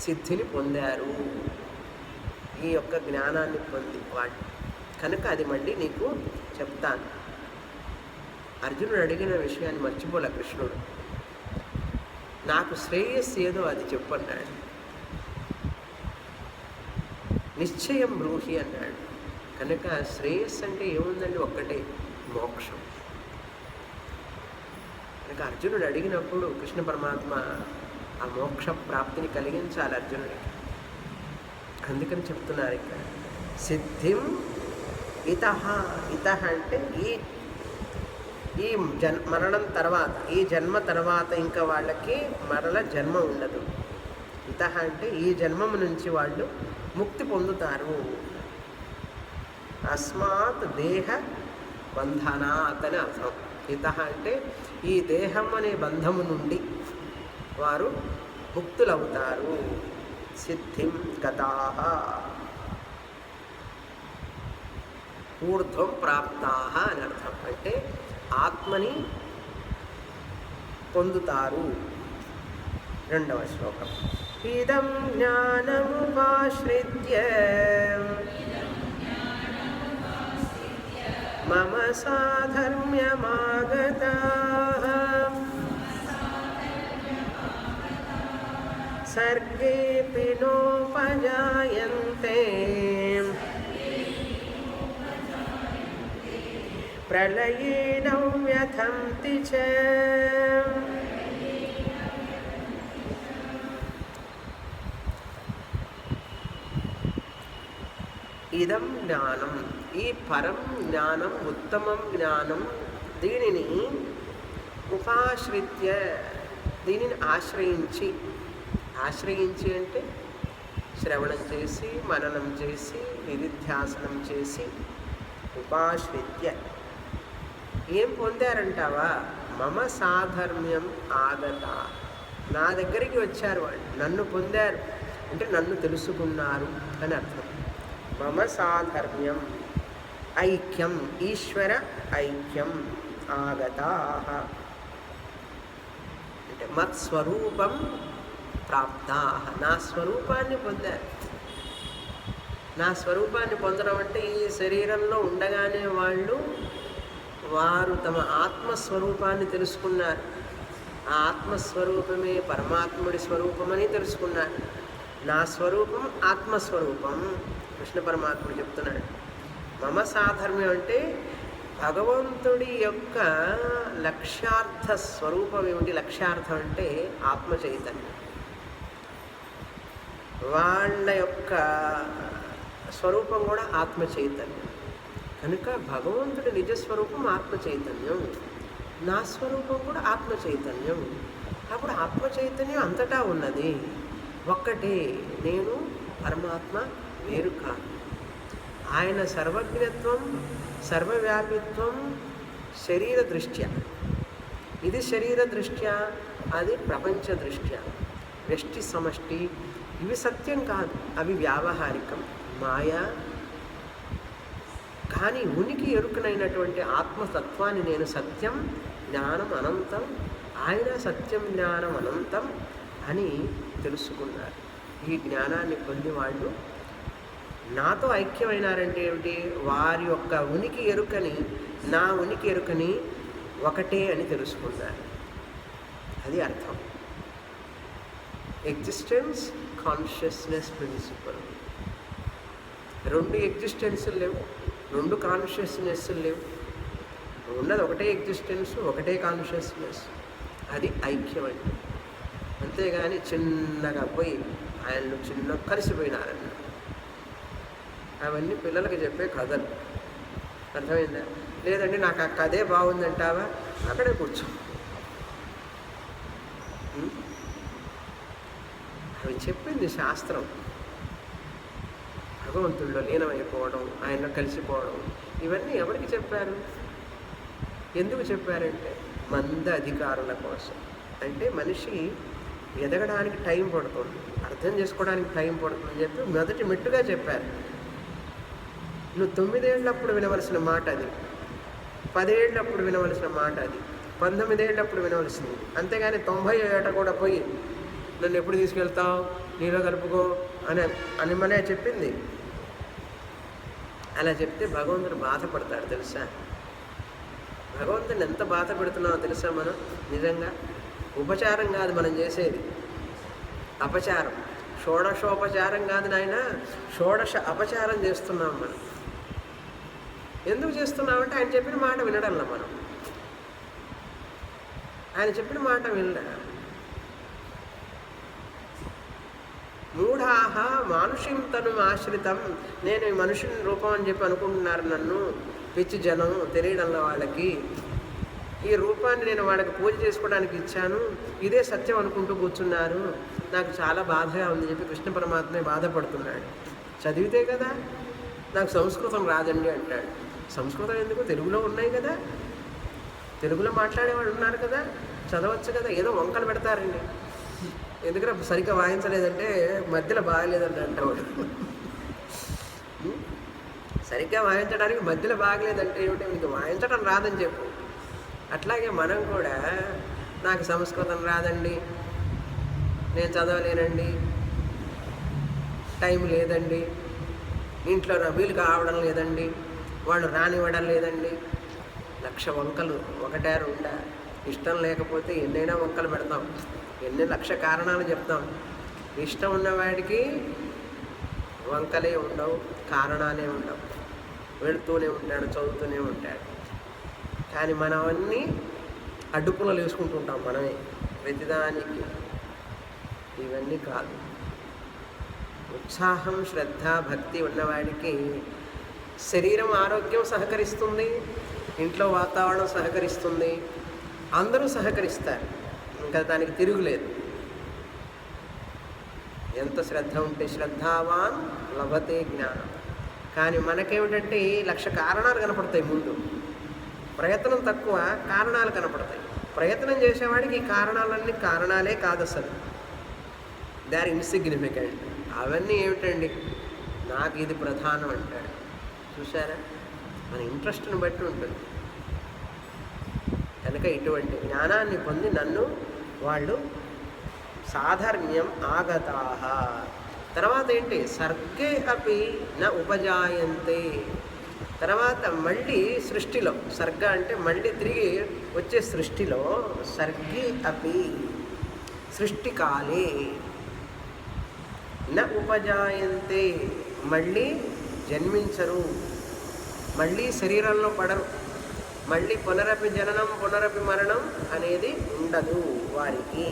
సిద్ధిని పొందారు ఈ యొక్క జ్ఞానాన్ని పొంది వాళ్ళు. కనుక అది మళ్ళీ నీకు చెప్తాను. అర్జునుడు అడిగిన విషయాన్ని మర్చిపోలే కృష్ణుడు. నాకు శ్రేయస్సు ఏదో అది చెప్పన్నాడు. నిశ్చయం బ్రూహి అన్నాడు. కనుక శ్రేయస్సు అంటే ఏముందండి, ఒక్కటే, మోక్షం. కనుక అర్జునుడు అడిగినప్పుడు కృష్ణ పరమాత్మ ఆ మోక్ష ప్రాప్తిని కలిగించాలి అర్జునుడికి. అందుకని చెప్తున్నారు ఇక్కడ సిద్ధిం ఇతః. ఇతః అంటే ఈ మరణం తర్వాత, ఈ జన్మ తర్వాత ఇంకా వాళ్ళకి మరల జన్మ ఉండదు. ఇతః అంటే ఈ జన్మము నుంచి వాళ్ళు ముక్తి పొందుతారు. అస్మాత్ దేహ బంధనాత్ అని అర్థం. ఇతః అంటే ఈ దేహం అనే బంధము నుండి వారు ముక్తులవుతారు. సిద్ధిం గతాః, ఊర్ధ్వం ప్రాప్తాః అని అర్థం. అంటే ఆత్మని పొందుతారు. 2వ శ్లోకం. ఇదం జ్ఞానముపాశ్రిత్య మమ సాధర్మ్యమాగతాః సర్గేపి నోపజాయంతే ప్రళయేన వ్యథంతి చ. ఇదం జ్ఞానం, ఈ పరం జ్ఞానం, ఉత్తమం జ్ఞానం, దీనిని ఉపాశ్రిత్య, దీనిని ఆశ్రయించి, ఆశ్రయించి అంటే శ్రవణం చేసి, మననం చేసి, నిధిధ్యాసనం చేసి, ఉపాశ్రిత్య ఏం పొందారంటావా? మమ సాధర్మ్యం ఆగత, నా దగ్గరికి వచ్చారు వాళ్ళు, నన్ను పొందారు అంటే నన్ను తెలుసుకున్నారు అని అర్థం. మమ సాధర్మ్యం ఐక్యం, ఈశ్వర ఐక్యం ఆగతా అంటే మత్స్వరూపం ప్రాప్తా, నా స్వరూపాన్ని పొందారు. నా స్వరూపాన్ని పొందడం అంటే ఈ శరీరంలో ఉండగానే వారు తమ ఆత్మస్వరూపాన్ని తెలుసుకున్నారు. ఆ ఆత్మస్వరూపమే పరమాత్ముడి స్వరూపమని తెలుసుకున్నారు. నా స్వరూపం ఆత్మస్వరూపం. కృష్ణ పరమాత్ముడు చెప్తున్నాడు. మమ సాధర్మ్యం అంటే భగవంతుడి యొక్క లక్ష్యార్థ స్వరూపం ఏమిటి? లక్ష్యార్థం అంటే ఆత్మ చైతన్యం. వాళ్ళ యొక్క స్వరూపం కూడా ఆత్మ చైతన్యం. కనుక భగవంతుడి నిజస్వరూపం ఆత్మ చైతన్యం, నా స్వరూపం కూడా ఆత్మ చైతన్యం. అప్పుడు ఆత్మ చైతన్యం అంతటా ఉన్నది, ఒక్కటే. నేను పరమాత్మ వేరు కాదు. ఆయన సర్వజ్ఞత్వం, సర్వవ్యాపిత్వం శరీర దృష్ట్యా, ఇది శరీర దృష్ట్యా, అది ప్రపంచ దృష్ట్యా. వ్యష్టి సమష్టి ఇవి సత్యం కాదు, అవి వ్యావహారికం, మాయా. కానీ ఉనికి ఎరుకనైనటువంటి ఆత్మతత్వాన్ని నేను సత్యం, జ్ఞానం అనంతం, ఆయన సత్యం జ్ఞానం అనంతం అని తెలుసుకున్నారు. ఈ జ్ఞానాన్ని పొంది వాళ్ళు నాతో ఐక్యమైనారంటే ఏమిటి? వారి యొక్క ఉనికి ఎరుకని, నా ఉనికి ఎరుకని ఒకటే అని తెలుసుకున్నారు. అది అర్థం. Existence consciousness principle. రెండు ఎగ్జిస్టెన్సులు లేవు, రెండు కాన్షియస్నెస్లు లేవు. ఉన్నది ఒకటే ఎగ్జిస్టెన్స్, ఒకటే కాన్షియస్నెస్. అది ఐక్యం అంటే. అంతేగాని చిన్నగా పోయి ఆయనను చిన్న కలిసిపోయినారన్న. అవన్నీ పిల్లలకి చెప్పే కథలు. అర్థమైందా? లేదంటే నాకు ఆ కథే బాగుందంటావా, అక్కడే కూర్చో. అవి చెప్పింది శాస్త్రం. భగవంతుల్లో లీనమైపోవడం, ఆయనలో కలిసిపోవడం, ఇవన్నీ ఎవరికి చెప్పారు? ఎందుకు చెప్పారంటే మంద అధికారుల కోసం. అంటే మనిషి ఎదగడానికి టైం పడుతుంది, అర్థం చేసుకోవడానికి టైం పడుతుంది అని చెప్పి మొదటి మెట్టుగా చెప్పారు. నువ్వు 9 ఏళ్ళప్పుడు వినవలసిన మాట అది, 10 ఏళ్ళప్పుడు వినవలసిన మాట అది, 19 ఏళ్ళప్పుడు వినవలసింది. అంతేగాని 90 ఏట కూడా పోయి నన్ను ఎప్పుడు తీసుకెళ్తావు, నీలో కలుపుకో అని మనే చెప్పింది. అలా చెప్తే భగవంతుడు బాధపడతాడు తెలుసా? భగవంతుని ఎంత బాధ పెడుతున్నావో తెలుసా? మనం నిజంగా ఉపచారం కాదు మనం చేసేది, అపచారం. షోడశోపచారం కాదు నాయన, షోడశ అపచారం చేస్తున్నాం మనం. ఎందుకు చేస్తున్నామంటే ఆయన చెప్పిన మాట వినడంలా మనం. ఆయన చెప్పిన మాట వినలే. మూఢాహ మానుషిం తను ఆశ్రితం. నేను ఈ మనుషుని రూపం అని చెప్పి అనుకుంటున్నారు నన్ను, పిచ్చి జనం, తెలియడంలో వాళ్ళకి. ఈ రూపాన్ని నేను వాళ్ళకి పూజ చేసుకోవడానికి ఇచ్చాను, ఇదే సత్యం అనుకుంటూ కూర్చున్నారు, నాకు చాలా బాధగా ఉంది చెప్పి కృష్ణ పరమాత్మే బాధపడుతున్నాడు. చదివితే కదా, నాకు సంస్కృతం రాదండి అంటాడు. సంస్కృతం ఎందుకు? తెలుగులో ఉన్నాయి కదా, తెలుగులో మాట్లాడేవాడు ఉన్నారు కదా, చదవచ్చు కదా. ఏదో వంకలు పెడతారండి, ఎందుకంటే సరిగ్గా వాయించలేదంటే మధ్యలో బాగలేదండి అంటాడు. సరిగ్గా వాయించడానికి మధ్యలో బాగలేదంటే ఏమిటి? మీకు వాయించడం రాదని చెప్పు. అట్లాగే మనం కూడా, నాకు సంస్కృతం రాదండి, నేను చదవలేనండి, టైం లేదండి, ఇంట్లో నా వీలు కావడం లేదండి, వాళ్ళు రానివ్వడం లేదండి, 1,00,000 వంకలు ఒకటే రెండా. ఇష్టం లేకపోతే ఎన్నైనా వంకలు పెడతాం, ఎన్ని 1,00,000 కారణాలు చెప్తాం. ఇష్టం ఉన్నవాడికి వంకలే ఉండవు, కారణాలే ఉండవు, వెళుతూనే ఉంటాడు, చదువుతూనే ఉంటాడు. కానీ మనం అన్నీ అడ్డుపుల్లలు వేసుకుంటుంటాం మనమే ప్రతిదానికి. ఇవన్నీ కాదు. ఉత్సాహం, శ్రద్ధ, భక్తి ఉన్నవాడికి శరీరం ఆరోగ్యం సహకరిస్తుంది, ఇంట్లో వాతావరణం సహకరిస్తుంది, అందరూ సహకరిస్తారు. ఇంకా దానికి తిరుగులేదు. ఎంత శ్రద్ధ ఉంటే శ్రద్ధావాన్ లభతే జ్ఞానం. కానీ మనకేమిటంటే 1,00,000 కారణాలు కనపడతాయి ముందు, ప్రయత్నం తక్కువ, కారణాలు కనపడతాయి. ప్రయత్నం చేసేవాడికి ఈ కారణాలన్నీ కారణాలే కాదు, అసలు దే ఆర్ ఇన్సిగ్నిఫికెంట్. అవన్నీ ఏమిటండి, నాకు ఇది ప్రధానం అంటాడు. చూసారా? మన ఇంట్రెస్ట్ని బట్టి ఉంటుంది. కనుక ఇటువంటి జ్ఞానాన్ని పొంది నన్ను వాళ్ళు సాధర్మ్యం ఆగతాః. తర్వాత ఏంటి? సర్గే అపి న ఉపజాయంతే. తర్వాత మళ్ళీ సృష్టిలో, సర్గ అంటే మళ్ళీ తిరిగి వచ్చే సృష్టిలో, సర్గి అపి సృష్టికాలే న ఉపజాయంతే మళ్ళీ జన్మించరు, మళ్ళీ శరీరంలో పడరు, మళ్ళీ పునరపి జననం పునరపి మరణం అనేది ఉండదు వారికి.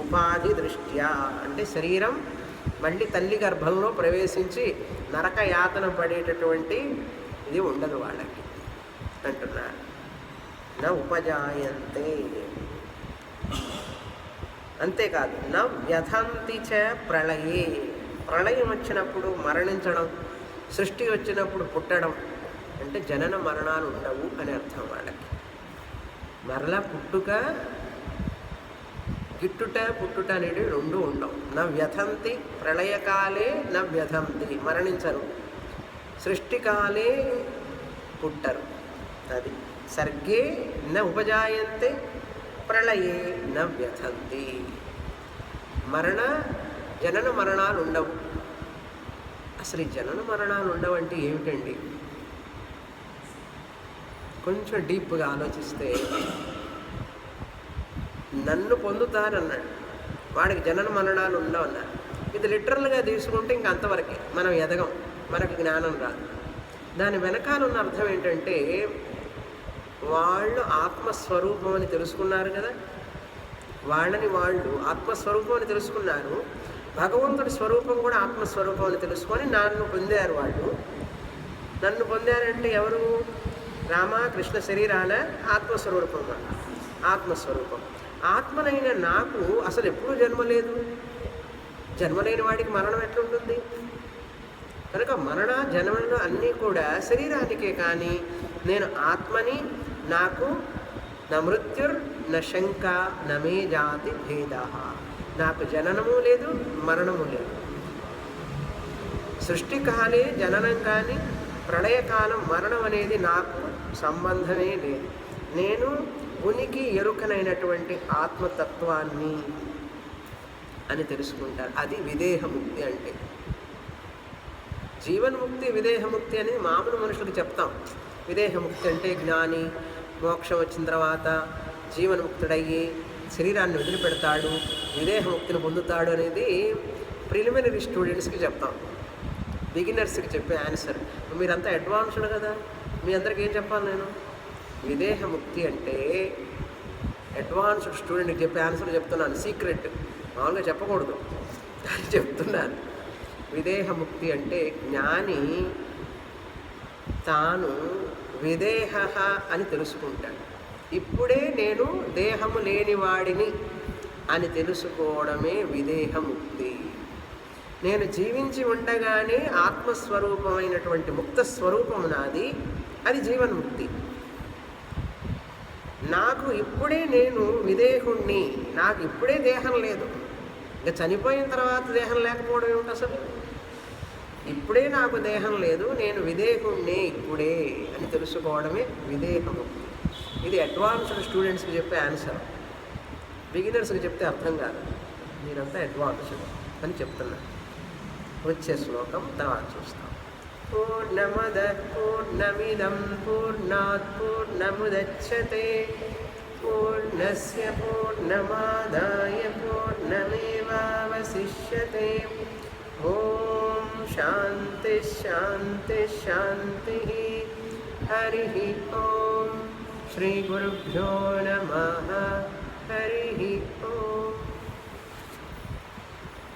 ఉపాధి దృష్ట్యా అంటే శరీరం మళ్ళీ తల్లి గర్భంలో ప్రవేశించి నరక యాతన పడేటటువంటి ఇది ఉండదు వాళ్ళకి అంటున్నారు. నా ఉపజాయంతే. అంతేకాదు నా వ్యథంతి చ ప్రళయే. ప్రళయం వచ్చినప్పుడు మరణించడం, సృష్టి వచ్చినప్పుడు పుట్టడం అంటే జనన మరణాలు ఉండవు అని అర్థం వాళ్ళకి. మరలా పుట్టుక, గిట్టుట పుట్టుట అనేవి రెండు ఉండవు. నా వ్యథంతి ప్రళయకాలే నా వ్యథంతి మరణించరు, సృష్టికాలే పుట్టరు. అది సర్గే న ఉపజాయంతే ప్రళయే న వ్యథంతి. జనన మరణాలు ఉండవు. అసలు ఈ జనన మరణాలు ఉండవు అంటే ఏమిటండి? కొంచెం డీప్గా ఆలోచిస్తే, నన్ను పొందుతారన్నాడు, వాడికి జనన మరణాలు ఉండవు అన్నాడు. ఇది లిటరల్గా తీసుకుంటే ఇంక అంతవరకే, మనం ఎదగం, మనకు జ్ఞానం రాదు. దాని వెనకాల ఉన్న అర్థం ఏంటంటే, వాళ్ళు ఆత్మస్వరూపం అని తెలుసుకున్నారు కదా, వాళ్ళని వాళ్ళు ఆత్మస్వరూపం అని తెలుసుకున్నారు. భగవంతుడి స్వరూపం కూడా ఆత్మస్వరూపం అని తెలుసుకొని నన్ను పొందారు. వాళ్ళు నన్ను పొందారంటే ఎవరు? రామకృష్ణ శరీరాల ఆత్మస్వరూపం. ఆత్మస్వరూపం ఆత్మనైన నాకు అసలు ఎప్పుడూ జన్మ లేదు. జన్మలేని వాడికి మరణం ఎట్లుంటుంది? కనుక మరణ జన్మలు అన్నీ కూడా శరీరానికే. కానీ నేను ఆత్మని, నాకు నా మృత్యుర్ న శంక నమే జాతి భేద. నాకు జననము లేదు, మరణము లేదు. సృష్టికాలే జననం కానీ ప్రళయకాలం మరణం అనేది నాకు సంబంధమే లేదు. నేను ఉనికి ఎరుకనైనటువంటి ఆత్మతత్వాన్ని అని తెలుసుకుంటారు. అది విదేహముక్తి అంటే. జీవన్ముక్తి విదేహముక్తి అనేది మామూలు మనుషులకు చెప్తాం. విదేహముక్తి అంటే జ్ఞాని మోక్షం వచ్చిన తర్వాత జీవన్ముక్తుడయ్యి శరీరాన్ని వదిలిపెడతాడు, విదేహముక్తిని పొందుతాడు అనేది ప్రిలిమినరీ స్టూడెంట్స్కి చెప్తాం. బిగినర్స్కి చెప్పే ఆన్సర్. మీరంతా అడ్వాన్స్డ్ కదా, మీ అందరికీ ఏం చెప్పాలి నేను? విదేహముక్తి అంటే అడ్వాన్స్డ్ స్టూడెంట్కి చెప్పే ఆన్సర్ చెప్తున్నాను. సీక్రెట్, మామూలుగా చెప్పకూడదు అని చెప్తున్నాను. విదేహముక్తి అంటే జ్ఞాని తాను విదేహ అని తెలుసుకుంటాడు. ఇప్పుడే నేను దేహము లేనివాడిని అని తెలుసుకోవడమే విదేహముక్తి. నేను జీవించి ఉండగానే ఆత్మస్వరూపమైనటువంటి ముక్త స్వరూపము నాది, అది జీవన్ముక్తి. నాకు ఇప్పుడే నేను విదేహుణ్ణి, నాకు ఇప్పుడే దేహం లేదు. ఇంకా చనిపోయిన తర్వాత దేహం లేకపోవడం ఏమిటి అసలు? ఇప్పుడే నాకు దేహం లేదు, నేను విదేహుణ్ణి ఇప్పుడే అని తెలుసుకోవడమే విదేహముక్తి. ఇది అడ్వాన్స్డ్ స్టూడెంట్స్కి చెప్పే ఆన్సర్. బిగినర్స్కి చెప్తే అర్థం కాదు. మీరంతా అడ్వాన్స్డ్ అని చెప్తున్నా. వచ్చే శ్లోకం తర్వాత చూస్తాం. పూర్ణమద పూర్ణమిదం పూర్ణాత్ పూర్ణముదచ్యతే పూర్ణస్య పూర్ణమాదాయ పూర్ణమేవావశిష్యతే. ఓం శాంతి శాంతి శాంతి. హరి ఓం. శ్రీ గురుభ్యో నమః.